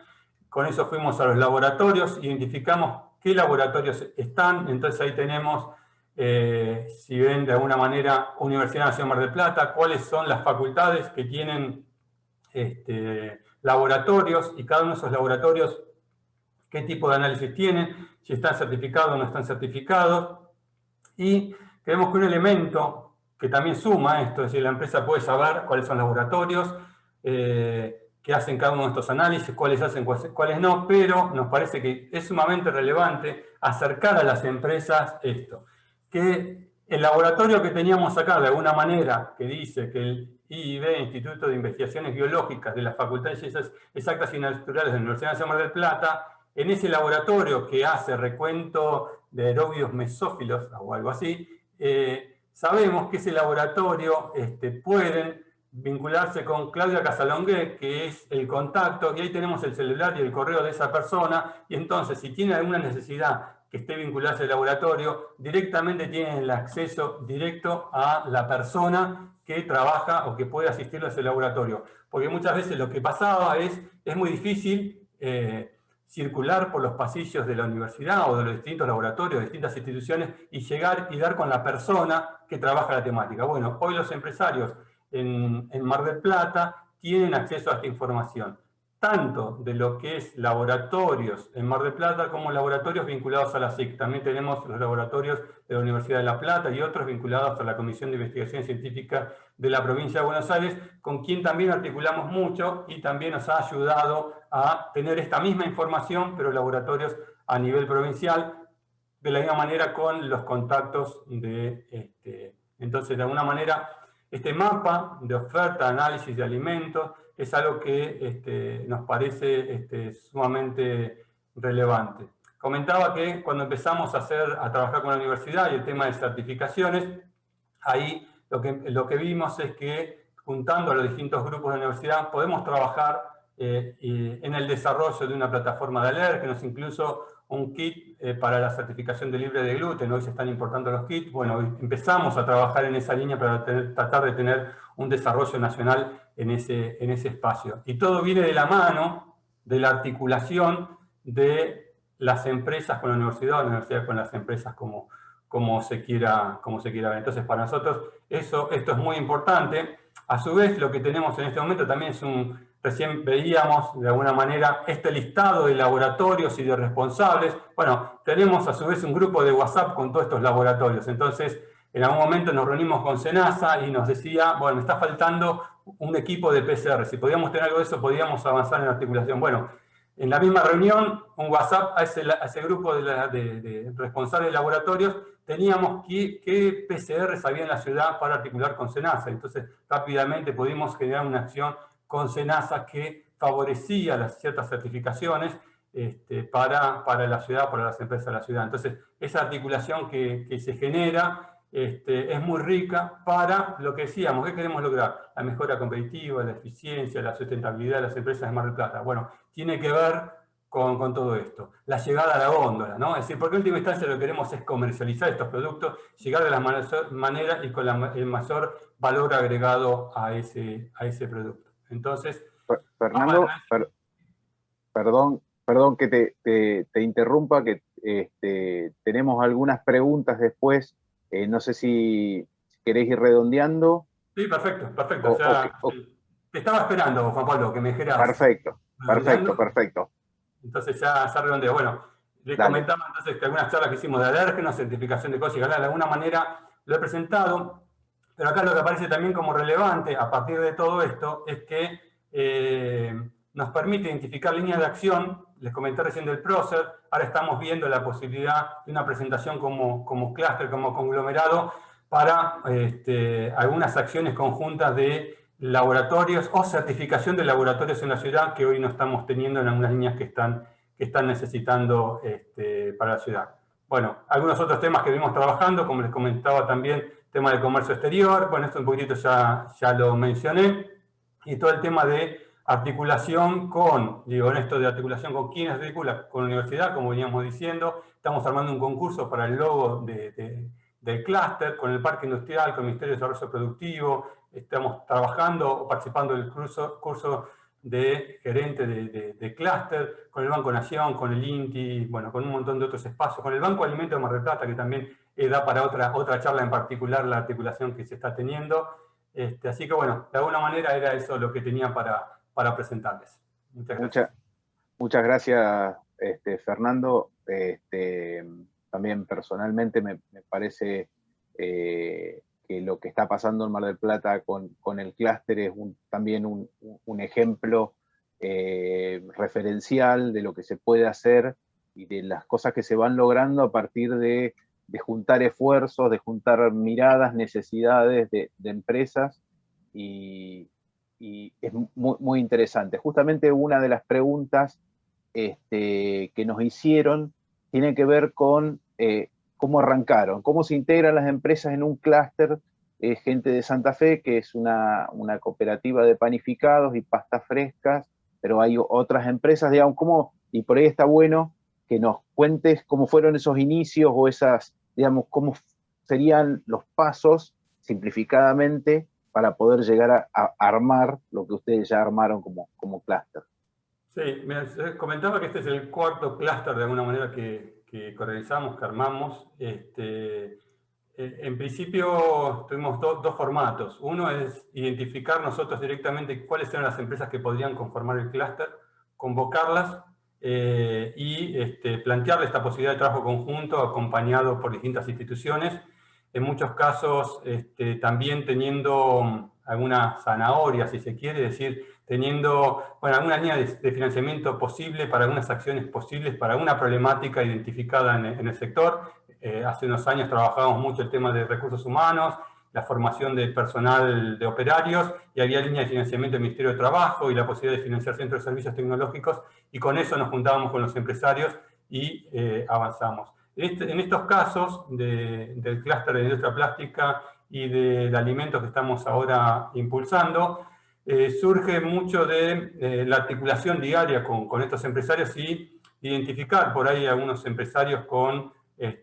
Con eso fuimos a los laboratorios, identificamos qué laboratorios están. Entonces ahí tenemos, si ven de alguna manera, Universidad Nacional Mar del Plata, cuáles son las facultades que tienen laboratorios, y cada uno de esos laboratorios qué tipo de análisis tienen, si están certificados o no están certificados. Y creemos que un elemento que también suma esto, es decir, la empresa puede saber cuáles son los laboratorios, qué hacen cada uno de estos análisis, cuáles hacen, cuáles no, pero nos parece que es sumamente relevante acercar a las empresas esto, que el laboratorio que teníamos acá, de alguna manera, que dice que el IIB, Instituto de Investigaciones Biológicas de la Facultad de Ciencias Exactas y Naturales de la Universidad Nacional de Mar del Plata, en ese laboratorio que hace recuento de aerobios mesófilos o algo así, sabemos que ese laboratorio pueden vincularse con Claudia Casalongué, que es el contacto, y ahí tenemos el celular y el correo de esa persona, y entonces si tiene alguna necesidad que esté vinculada al laboratorio, directamente tienen el acceso directo a la persona que trabaja o que puede asistirle a ese laboratorio. Porque muchas veces lo que pasaba es muy difícil circular por los pasillos de la universidad o de los distintos laboratorios, de distintas instituciones, y llegar y dar con la persona que trabaja la temática. Bueno, hoy los empresarios en Mar del Plata tienen acceso a esta información, tanto de lo que es laboratorios en Mar del Plata como laboratorios vinculados a la SIC. También tenemos los laboratorios de la Universidad de La Plata y otros vinculados a la Comisión de Investigación Científica de la provincia de Buenos Aires, con quien también articulamos mucho y también nos ha ayudado a tener esta misma información, pero laboratorios a nivel provincial, de la misma manera con los contactos de... Entonces, de alguna manera, este mapa de oferta, análisis de alimentos, es algo que nos parece sumamente relevante. Comentaba que cuando empezamos a trabajar con la universidad y el tema de certificaciones, ahí lo que vimos es que juntando a los distintos grupos de la universidad podemos trabajar en el desarrollo de una plataforma de alérgenos, incluso un kit para la certificación de libre de gluten. Hoy se están importando los kits. Bueno, empezamos a trabajar en esa línea para tratar de tener un desarrollo nacional en ese espacio. Y todo viene de la mano de la articulación de las empresas con la universidad con las empresas, como se quiera ver. Entonces, para nosotros esto es muy importante. A su vez, lo que tenemos en este momento también es recién veíamos de alguna manera este listado de laboratorios y de responsables. Bueno, tenemos a su vez un grupo de WhatsApp con todos estos laboratorios. Entonces, en algún momento nos reunimos con SENASA y nos decía, bueno, me está faltando un equipo de PCR. Si podíamos tener algo de eso, podíamos avanzar en la articulación. Bueno, en la misma reunión, un WhatsApp a ese grupo de responsables de laboratorios, teníamos qué PCRs había en la ciudad para articular con SENASA. Entonces, rápidamente pudimos generar una acción con SENASA que favorecía las ciertas certificaciones para la ciudad, para las empresas de la ciudad. Entonces, esa articulación que se genera es muy rica para lo que decíamos, ¿qué queremos lograr? La mejora competitiva, la eficiencia, la sustentabilidad de las empresas de Mar del Plata. Bueno, tiene que ver con todo esto. La llegada a la góndola, ¿no? Es decir, porque en última instancia lo que queremos es comercializar estos productos, llegar de la mayor manera y con el mayor valor agregado a ese producto. Entonces... Fernando, perdón que te interrumpa, que tenemos algunas preguntas después. No sé si queréis ir redondeando. Sí, perfecto. Te estaba esperando, Juan Pablo, que me dijeras. Perfecto. Entonces ya redondeo. Bueno, les comentaba entonces que algunas charlas que hicimos de alérgenos, certificación de cosas y ganar, de alguna manera lo he presentado, pero acá lo que aparece también como relevante a partir de todo esto es que nos permite identificar líneas de acción. Les comenté recién del prócer, ahora estamos viendo la posibilidad de una presentación como clúster, como conglomerado, para algunas acciones conjuntas de laboratorios o certificación de laboratorios en la ciudad que hoy no estamos teniendo en algunas líneas que están necesitando para la ciudad. Bueno, algunos otros temas que venimos trabajando, como les comentaba también, tema de comercio exterior, bueno, esto un poquitito ya lo mencioné, y todo el tema de articulación con quienes articula con la universidad, como veníamos diciendo. Estamos armando un concurso para el logo del clúster, con el parque industrial, con el Ministerio de Desarrollo Productivo. Estamos trabajando o participando del curso de gerente de clúster, con el Banco Nación, con el INTI, bueno, con un montón de otros espacios, con el Banco de Alimentos de Mar del Plata, que también da para otra charla en particular la articulación que se está teniendo. Así que bueno, de alguna manera era eso lo que tenía para presentarles. Muchas gracias. Muchas gracias, Fernando. También personalmente me parece que lo que está pasando en Mar del Plata con el clúster es también un ejemplo referencial de lo que se puede hacer y de las cosas que se van logrando a partir de juntar esfuerzos, de juntar miradas, necesidades de empresas, y es muy, muy interesante. Justamente una de las preguntas que nos hicieron tiene que ver con cómo arrancaron, cómo se integran las empresas en un clúster. Gente de Santa Fe, que es una cooperativa de panificados y pastas frescas, pero hay otras empresas, digamos, y por ahí está bueno que nos cuentes cómo fueron esos inicios o esas, digamos, cómo serían los pasos, simplificadamente, para poder llegar a armar lo que ustedes ya armaron como clúster. Sí, me comentaba que este es el cuarto clúster de alguna manera que realizamos, que armamos. En principio tuvimos dos formatos. Uno es identificar nosotros directamente cuáles eran las empresas que podrían conformar el clúster, convocarlas y plantearle esta posibilidad de trabajo conjunto acompañado por distintas instituciones. En muchos casos también teniendo alguna zanahoria, si se quiere decir, teniendo alguna línea de financiamiento posible para algunas acciones posibles, para alguna problemática identificada en el sector. Hace unos años trabajábamos mucho el tema de recursos humanos, la formación de personal de operarios, y había línea de financiamiento del Ministerio de Trabajo y la posibilidad de financiar centros de servicios tecnológicos, y con eso nos juntábamos con los empresarios y avanzamos. En estos casos del clúster de industria plástica y del alimento que estamos ahora impulsando, surge mucho de la articulación diaria con estos empresarios y identificar por ahí algunos empresarios con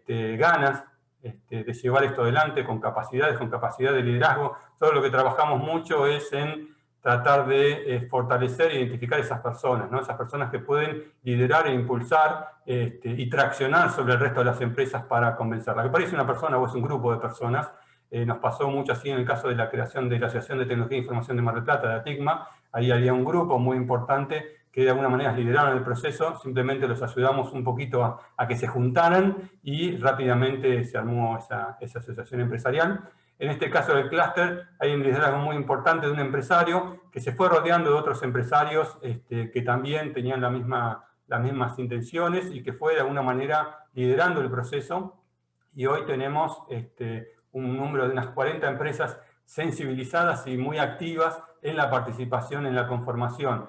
ganas de llevar esto adelante, con capacidad de liderazgo. Todo lo que trabajamos mucho es en tratar de fortalecer e identificar esas personas, ¿no? Esas personas que pueden liderar e impulsar y traccionar sobre el resto de las empresas para convencerlas. Que parece una persona o es un grupo de personas. Nos pasó mucho así en el caso de la creación de la Asociación de Tecnología e Información de Mar del Plata, de ATICMA. Ahí había un grupo muy importante que de alguna manera lideraron el proceso, simplemente los ayudamos un poquito a que se juntaran y rápidamente se armó esa asociación empresarial. En este caso del clúster hay un liderazgo muy importante de un empresario que se fue rodeando de otros empresarios que también tenían las mismas intenciones y que fue de alguna manera liderando el proceso. Y hoy tenemos un número de unas 40 empresas sensibilizadas y muy activas en la participación, en la conformación.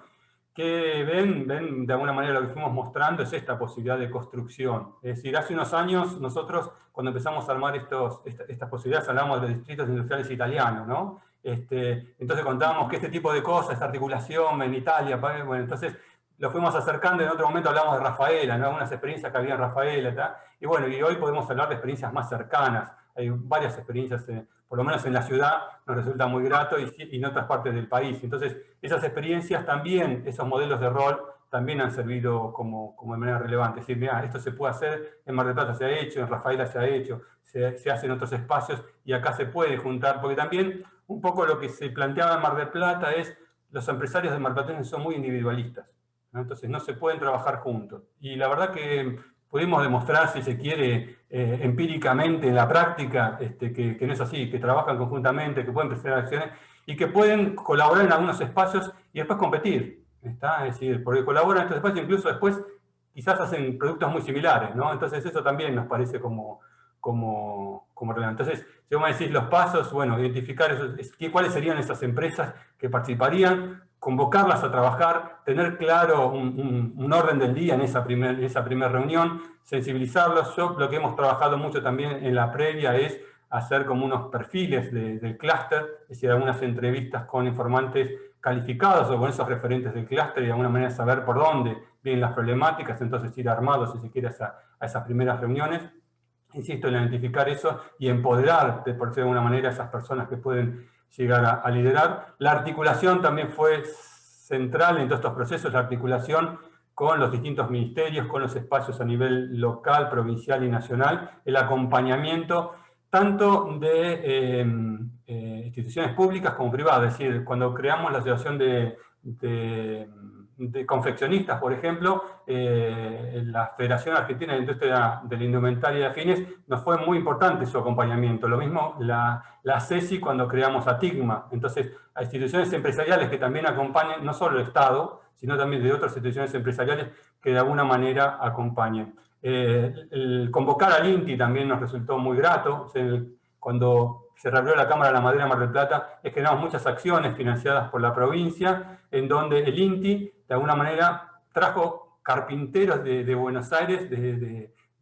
Que ven de alguna manera lo que fuimos mostrando es esta posibilidad de construcción. Es decir, hace unos años nosotros cuando empezamos a armar estas posibilidades hablábamos de los distritos industriales italianos, ¿no? Entonces contábamos que este tipo de cosas, esta articulación en Italia, bueno, entonces lo fuimos acercando, en otro momento hablamos de Rafaela, ¿no? Algunas experiencias que había en Rafaela, ¿tá? Y bueno, y hoy podemos hablar de experiencias más cercanas. Hay varias experiencias, por lo menos en la ciudad, nos resulta muy grato y en otras partes del país. Entonces, esas experiencias también, esos modelos de rol, también han servido como de manera relevante. Es decir, mira, esto se puede hacer, en Mar del Plata se ha hecho, en Rafaela se ha hecho, se hace en otros espacios y acá se puede juntar, porque también un poco lo que se planteaba en Mar del Plata es los empresarios de marplatenses son muy individualistas, ¿no? Entonces no se pueden trabajar juntos. Y la verdad que pudimos demostrar, si se quiere, empíricamente en la práctica, que no es así, que trabajan conjuntamente, que pueden presentar acciones y que pueden colaborar en algunos espacios y después competir, ¿está? Es decir, porque colaboran en estos espacios, incluso después quizás hacen productos muy similares, ¿no? Entonces eso también nos parece como relevante. Entonces, si vamos a decir los pasos, bueno, identificar cuáles serían esas empresas que participarían, convocarlas a trabajar, tener claro un orden del día en esa primera reunión, sensibilizarlos. Lo que hemos trabajado mucho también en la previa es hacer como unos perfiles del clúster, es decir, algunas entrevistas con informantes calificados o con esos referentes del clúster y de alguna manera saber por dónde vienen las problemáticas, entonces ir armados, si se quiere, a esas primeras reuniones. Insisto en identificar eso y empoderar, por decirlo de alguna manera, a esas personas que pueden llegar a liderar. La articulación también fue central en todos estos procesos, la articulación con los distintos ministerios, con los espacios a nivel local, provincial y nacional, el acompañamiento tanto de instituciones públicas como privadas. Es decir, cuando creamos la Asociación de de confeccionistas, por ejemplo, la Federación Argentina de la Industria de la Indumentaria y Afines nos fue muy importante su acompañamiento. Lo mismo la CESI cuando creamos ATIGMA. Entonces, a instituciones empresariales que también acompañen, no solo el Estado, sino también de otras instituciones empresariales que de alguna manera acompañen. El convocar al INTI también nos resultó muy grato. O sea, cuando se reabrió la Cámara de la Madera Mar del Plata, generamos muchas acciones financiadas por la provincia, en donde el INTI, de alguna manera, trajo carpinteros de Buenos Aires,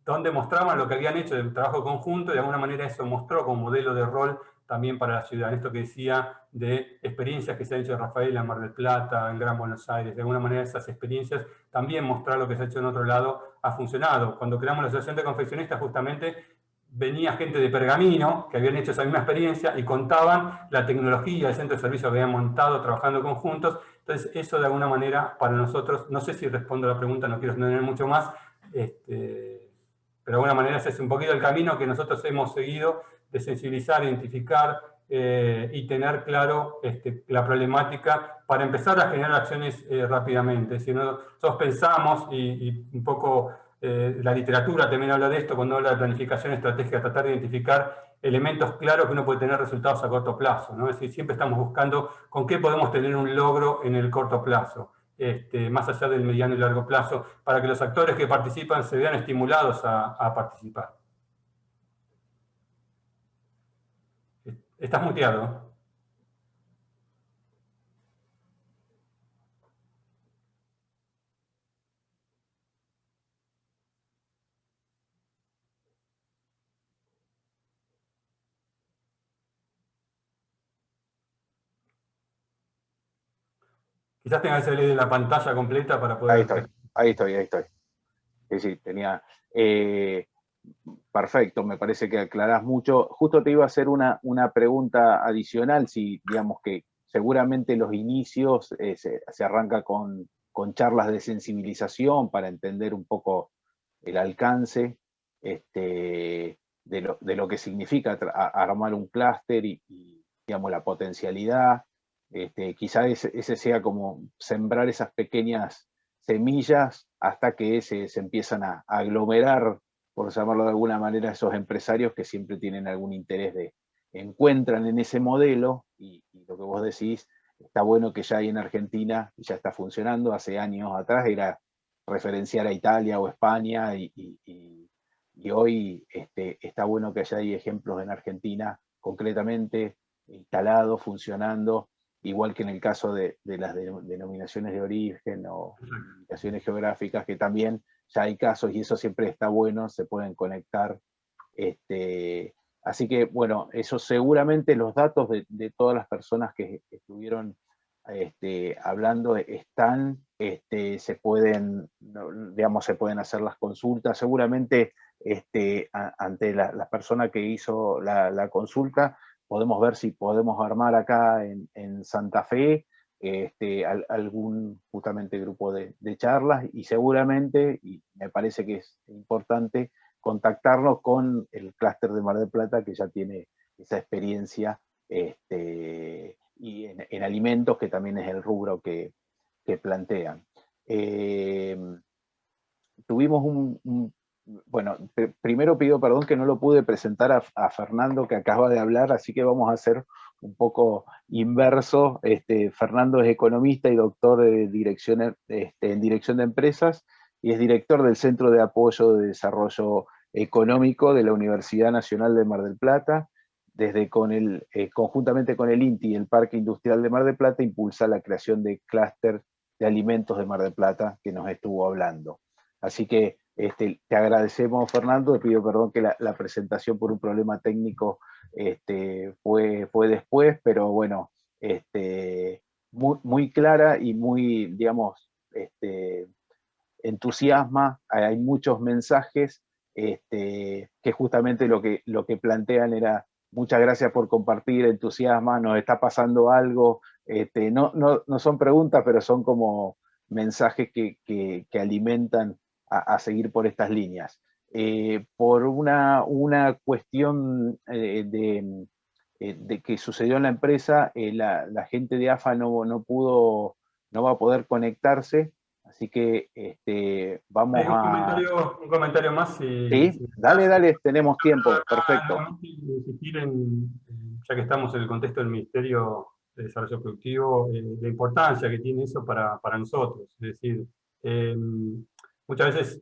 donde mostraban lo que habían hecho de trabajo conjunto, y de alguna manera eso mostró como modelo de rol también para la ciudad. Esto que decía de experiencias que se han hecho en Rafaela, en Mar del Plata, en Gran Buenos Aires, de alguna manera esas experiencias también mostrar lo que se ha hecho en otro lado ha funcionado. Cuando creamos la Asociación de Confeccionistas, justamente venía gente de Pergamino, que habían hecho esa misma experiencia, y contaban la tecnología, el centro de servicio que habían montado trabajando conjuntos. Entonces, eso de alguna manera para nosotros, no sé si respondo a la pregunta, no quiero tener mucho más, pero de alguna manera ese es un poquito el camino que nosotros hemos seguido, de sensibilizar, identificar y tener claro la problemática para empezar a generar acciones rápidamente. Si nosotros pensamos, y un poco la literatura también habla de esto, cuando habla de planificación estratégica, tratar de identificar elementos claros que uno puede tener resultados a corto plazo, ¿no? Es decir, siempre estamos buscando con qué podemos tener un logro en el corto plazo, más allá del mediano y largo plazo, para que los actores que participan se vean estimulados a participar. Estás muteado. Quizás tenga que salir de la pantalla completa para poder... Ahí estoy. Sí, tenía... perfecto, me parece que aclarás mucho. Justo te iba a hacer una pregunta adicional, si digamos que seguramente los inicios se arranca con charlas de sensibilización para entender un poco el alcance de lo que significa armar un clúster y digamos, la potencialidad. Quizá ese sea como sembrar esas pequeñas semillas hasta que se empiezan a aglomerar, por llamarlo de alguna manera, esos empresarios que siempre tienen algún interés encuentran en ese modelo, y lo que vos decís, está bueno que ya hay en Argentina, y ya está funcionando. Hace años atrás era referenciar a Italia o España, y hoy está bueno que ya hay ejemplos en Argentina concretamente instalados, funcionando, igual que en el caso de las denominaciones de origen o indicaciones geográficas, que también ya hay casos, y eso siempre está bueno, se pueden conectar. Así que, bueno, eso seguramente los datos de todas las personas que estuvieron hablando están, se pueden, digamos, se pueden hacer las consultas. Seguramente ante la persona que hizo la consulta, podemos ver si podemos armar acá en Santa Fe algún justamente grupo de charlas, y seguramente, y me parece que es importante, contactarnos con el clúster de Mar del Plata, que ya tiene esa experiencia y en alimentos, que también es el rubro que plantean. Tuvimos bueno, primero pido perdón que no lo pude presentar a Fernando, que acaba de hablar, así que vamos a hacer un poco inverso. Fernando es economista y doctor en dirección de empresas, y es director del Centro de Apoyo de Desarrollo Económico de la Universidad Nacional de Mar del Plata. Conjuntamente con el INTI y el Parque Industrial de Mar del Plata, impulsa la creación de clúster de alimentos de Mar del Plata, que nos estuvo hablando. Así que te agradecemos, Fernando. Te pido perdón que la presentación por un problema técnico fue después, pero bueno, muy clara y muy, digamos, entusiasma. Hay muchos mensajes que justamente lo que plantean era: muchas gracias por compartir, entusiasma, nos está pasando algo. No son preguntas, pero son como mensajes que alimentan a seguir por estas líneas. Por una cuestión de que sucedió en la empresa, la gente de AFA no pudo no va a poder conectarse, así que vamos un comentario más. Sí, dale, tenemos tiempo, perfecto. Insistir ya que estamos en el contexto del Ministerio de Desarrollo Productivo, la importancia que tiene eso para nosotros. Es decir, muchas veces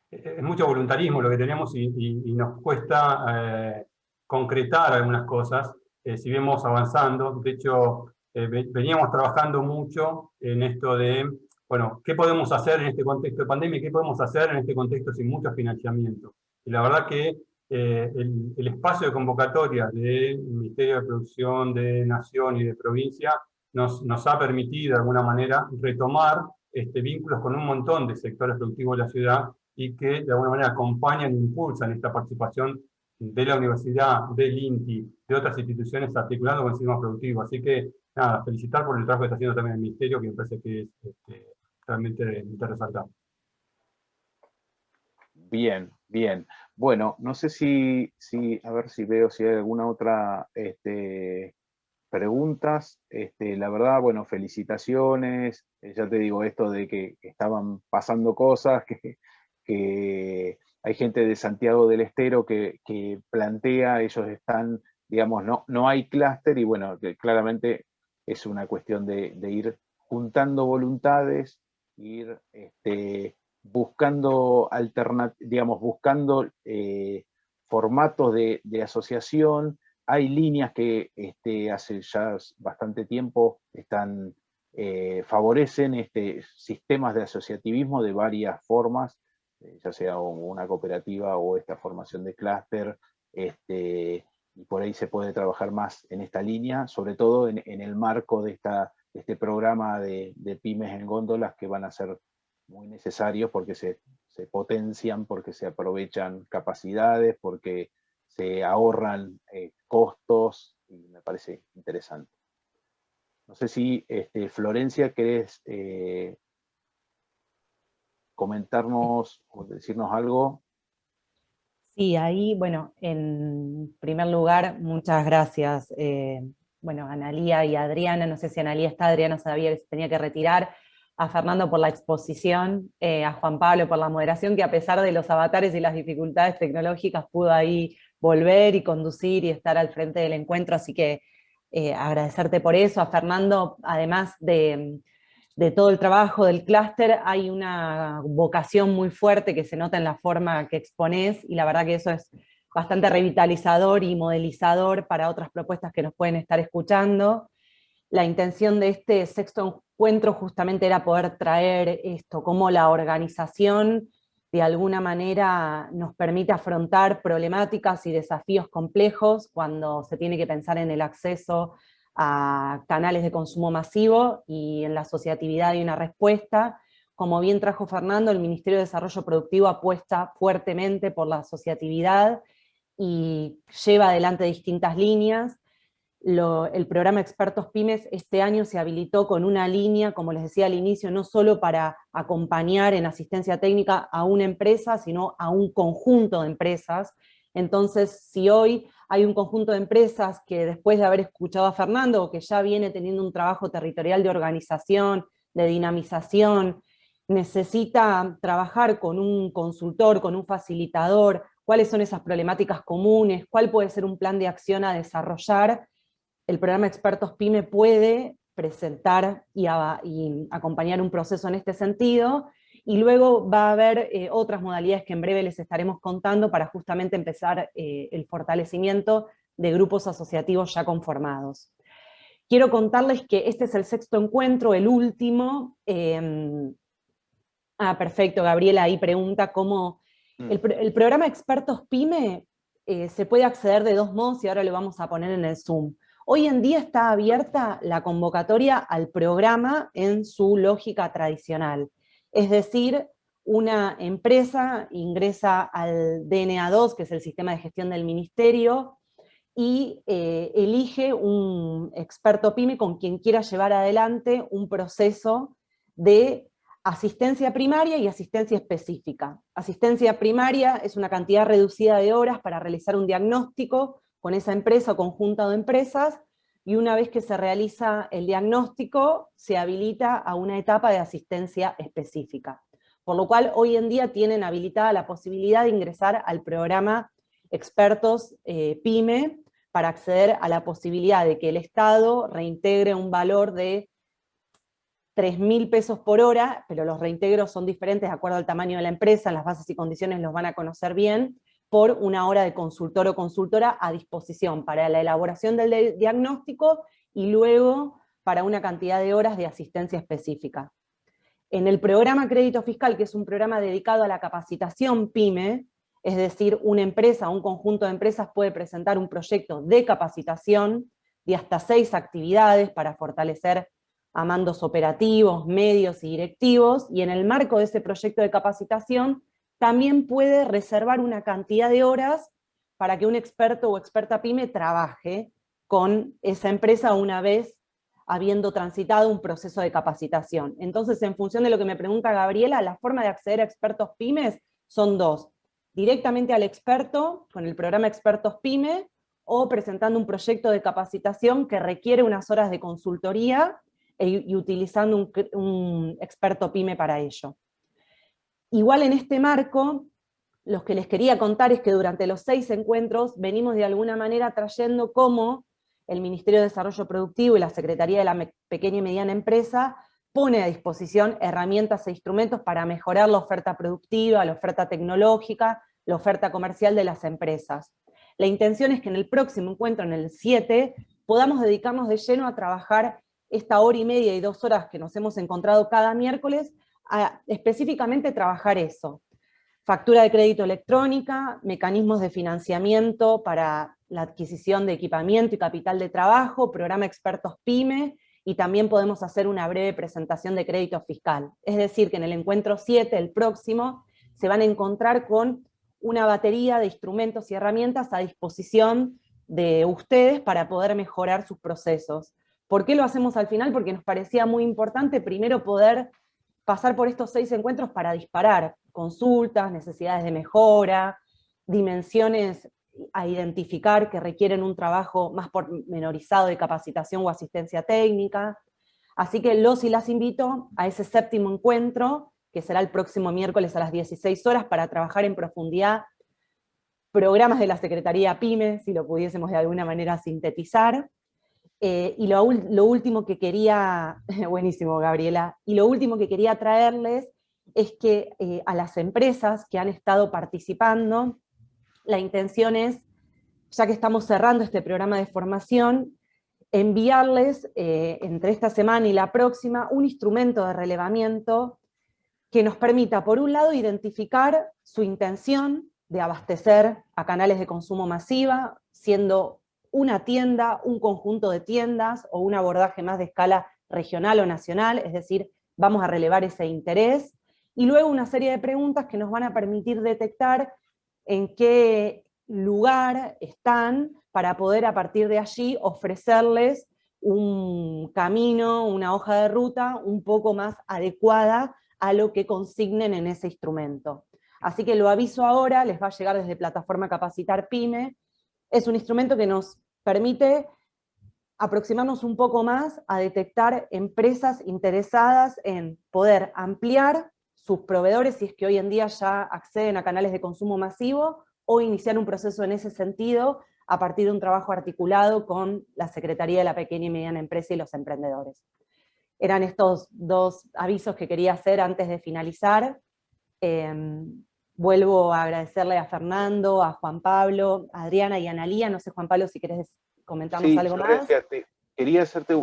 es mucho voluntarismo lo que tenemos y nos cuesta concretar algunas cosas, si vemos avanzando. De hecho, veníamos trabajando mucho en esto de, bueno, ¿qué podemos hacer en este contexto de pandemia? ¿Qué podemos hacer en este contexto sin mucho financiamiento? Y la verdad que el espacio de convocatoria del Ministerio de Producción, de Nación y de Provincia nos ha permitido de alguna manera retomar vínculos con un montón de sectores productivos de la ciudad y que de alguna manera acompañan e impulsan esta participación de la universidad, del INTI, de otras instituciones articulando con el sistema productivo. Así que, nada, felicitar por el trabajo que está haciendo también el Ministerio, que me parece que es realmente de resaltar. Bien, bien. Bueno, no sé si a ver si veo si hay alguna otra preguntas. La verdad, bueno, felicitaciones. Ya te digo esto de que estaban pasando cosas, que hay gente de Santiago del Estero que plantea, ellos están, digamos, no hay clúster y bueno, que claramente es una cuestión de ir juntando voluntades, ir buscando digamos, buscando formatos de asociación. Hay líneas que hace ya bastante tiempo favorecen sistemas de asociativismo de varias formas, ya sea una cooperativa o esta formación de clúster, y por ahí se puede trabajar más en esta línea, sobre todo en el marco de este programa de pymes en góndolas, que van a ser muy necesarios porque se potencian, porque se aprovechan capacidades, porque se ahorran costos, y me parece interesante. No sé si, Florencia, ¿querés comentarnos o decirnos algo? Sí, ahí, bueno, en primer lugar, muchas gracias, bueno, a Analía y a Adriana. No sé si Analía está, Adriana sabía que se tenía que retirar, a Fernando por la exposición, a Juan Pablo por la moderación, que a pesar de los avatares y las dificultades tecnológicas pudo ahí volver y conducir y estar al frente del encuentro, así que agradecerte por eso. A Fernando, además de todo el trabajo del clúster, hay una vocación muy fuerte que se nota en la forma que exponés, y la verdad que eso es bastante revitalizador y modelizador para otras propuestas que nos pueden estar escuchando. La intención de este sexto encuentro justamente era poder traer esto, cómo la organización de alguna manera nos permite afrontar problemáticas y desafíos complejos cuando se tiene que pensar en el acceso a canales de consumo masivo y en la asociatividad y una respuesta. Como bien trajo Fernando, el Ministerio de Desarrollo Productivo apuesta fuertemente por la asociatividad y lleva adelante distintas líneas. El programa Expertos Pymes este año se habilitó con una línea, como les decía al inicio, no solo para acompañar en asistencia técnica a una empresa, sino a un conjunto de empresas. Entonces, si hoy hay un conjunto de empresas que después de haber escuchado a Fernando, que ya viene teniendo un trabajo territorial de organización, de dinamización, necesita trabajar con un consultor, con un facilitador, cuáles son esas problemáticas comunes, cuál puede ser un plan de acción a desarrollar, el programa Expertos PYME puede presentar y acompañar un proceso en este sentido, y luego va a haber otras modalidades que en breve les estaremos contando para justamente empezar el fortalecimiento de grupos asociativos ya conformados. Quiero contarles que este es el sexto encuentro, el último. Perfecto, Gabriela ahí pregunta cómo el programa Expertos PYME se puede acceder de dos modos, y ahora lo vamos a poner en el Zoom. Hoy en día está abierta la convocatoria al programa en su lógica tradicional. Es decir, una empresa ingresa al DNA2, que es el sistema de gestión del ministerio, y elige un experto PYME con quien quiera llevar adelante un proceso de asistencia primaria y asistencia específica. Asistencia primaria es una cantidad reducida de horas para realizar un diagnóstico con esa empresa o conjunto de empresas, y una vez que se realiza el diagnóstico, se habilita a una etapa de asistencia específica. Por lo cual, hoy en día tienen habilitada la posibilidad de ingresar al programa Expertos PYME, para acceder a la posibilidad de que el Estado reintegre un valor de 3.000 pesos por hora, pero los reintegros son diferentes de acuerdo al tamaño de la empresa, en las bases y condiciones los van a conocer bien, por una hora de consultor o consultora a disposición para la elaboración del diagnóstico y luego para una cantidad de horas de asistencia específica. En el programa Crédito Fiscal, que es un programa dedicado a la capacitación PYME, es decir, una empresa o un conjunto de empresas puede presentar un proyecto de capacitación de hasta 6 actividades para fortalecer a mandos operativos, medios y directivos, y en el marco de ese proyecto de capacitación también puede reservar una cantidad de horas para que un experto o experta PYME trabaje con esa empresa una vez habiendo transitado un proceso de capacitación. Entonces, en función de lo que me pregunta Gabriela, la forma de acceder a expertos PYMEs son 2. Directamente al experto, con el programa Expertos PYME, o presentando un proyecto de capacitación que requiere unas horas de consultoría y utilizando un experto PYME para ello. Igual en este marco, lo que les quería contar es que durante los 6 encuentros venimos de alguna manera trayendo cómo el Ministerio de Desarrollo Productivo y la Secretaría de la Pequeña y Mediana Empresa pone a disposición herramientas e instrumentos para mejorar la oferta productiva, la oferta tecnológica, la oferta comercial de las empresas. La intención es que en el próximo encuentro, en el 7, podamos dedicarnos de lleno a trabajar esta hora y media y 2 horas que nos hemos encontrado cada miércoles, a específicamente trabajar eso. Factura de crédito electrónica, mecanismos de financiamiento para la adquisición de equipamiento y capital de trabajo, programa Expertos PYME, y también podemos hacer una breve presentación de crédito fiscal. Es decir, que en el encuentro 7, el próximo, se van a encontrar con una batería de instrumentos y herramientas a disposición de ustedes para poder mejorar sus procesos. ¿Por qué lo hacemos al final? Porque nos parecía muy importante primero poder pasar por estos 6 encuentros para disparar consultas, necesidades de mejora, dimensiones a identificar que requieren un trabajo más pormenorizado de capacitación o asistencia técnica. Así que los y las invito a ese 7º encuentro, que será el próximo miércoles a las 16 horas, para trabajar en profundidad programas de la Secretaría PYME, si lo pudiésemos de alguna manera sintetizar. Y lo último que quería, buenísimo Gabriela, y lo último que quería traerles es que a las empresas que han estado participando, la intención es, ya que estamos cerrando este programa de formación, enviarles entre esta semana y la próxima un instrumento de relevamiento que nos permita, por un lado, identificar su intención de abastecer a canales de consumo masiva, siendo una tienda, un conjunto de tiendas, o un abordaje más de escala regional o nacional, es decir, vamos a relevar ese interés, y luego una serie de preguntas que nos van a permitir detectar en qué lugar están, para poder a partir de allí ofrecerles un camino, una hoja de ruta un poco más adecuada a lo que consignen en ese instrumento. Así que lo aviso ahora, les va a llegar desde Plataforma Capacitar PYME. Es un instrumento que nos permite aproximarnos un poco más a detectar empresas interesadas en poder ampliar sus proveedores, si es que hoy en día ya acceden a canales de consumo masivo, o iniciar un proceso en ese sentido a partir de un trabajo articulado con la Secretaría de la Pequeña y Mediana Empresa y los emprendedores. Eran estos 2 avisos que quería hacer antes de finalizar. Vuelvo a agradecerle a Fernando, a Juan Pablo, a Adriana y a Analía. No sé, Juan Pablo, si querés comentarnos algo más. Quería hacerte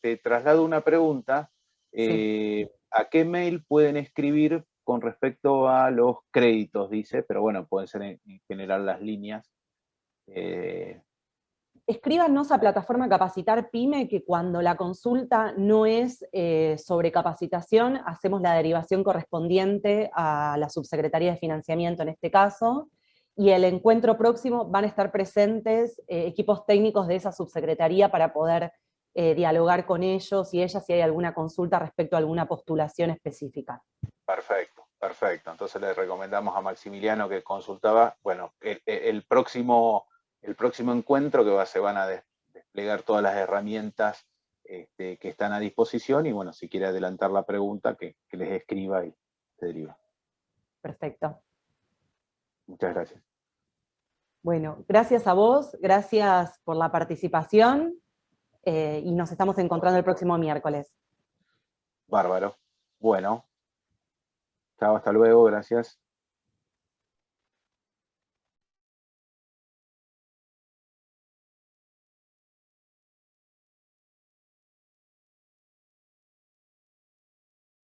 te traslado una pregunta. Sí. ¿A qué mail pueden escribir con respecto a los créditos? Dice, pero bueno, pueden ser en general las líneas. Escríbanos a Plataforma Capacitar PYME, que cuando la consulta no es sobre capacitación, hacemos la derivación correspondiente a la Subsecretaría de Financiamiento en este caso, y el encuentro próximo van a estar presentes equipos técnicos de esa subsecretaría para poder dialogar con ellos y ellas si hay alguna consulta respecto a alguna postulación específica. Perfecto, perfecto. Entonces le recomendamos a Maximiliano, que consultaba, bueno, el próximo encuentro que se van a desplegar todas las herramientas que están a disposición, y bueno, si quiere adelantar la pregunta, que les escriba y se deriva. Perfecto. Muchas gracias. Bueno, gracias a vos, gracias por la participación, y nos estamos encontrando el próximo miércoles. Bárbaro. Bueno. Chao, hasta luego, gracias.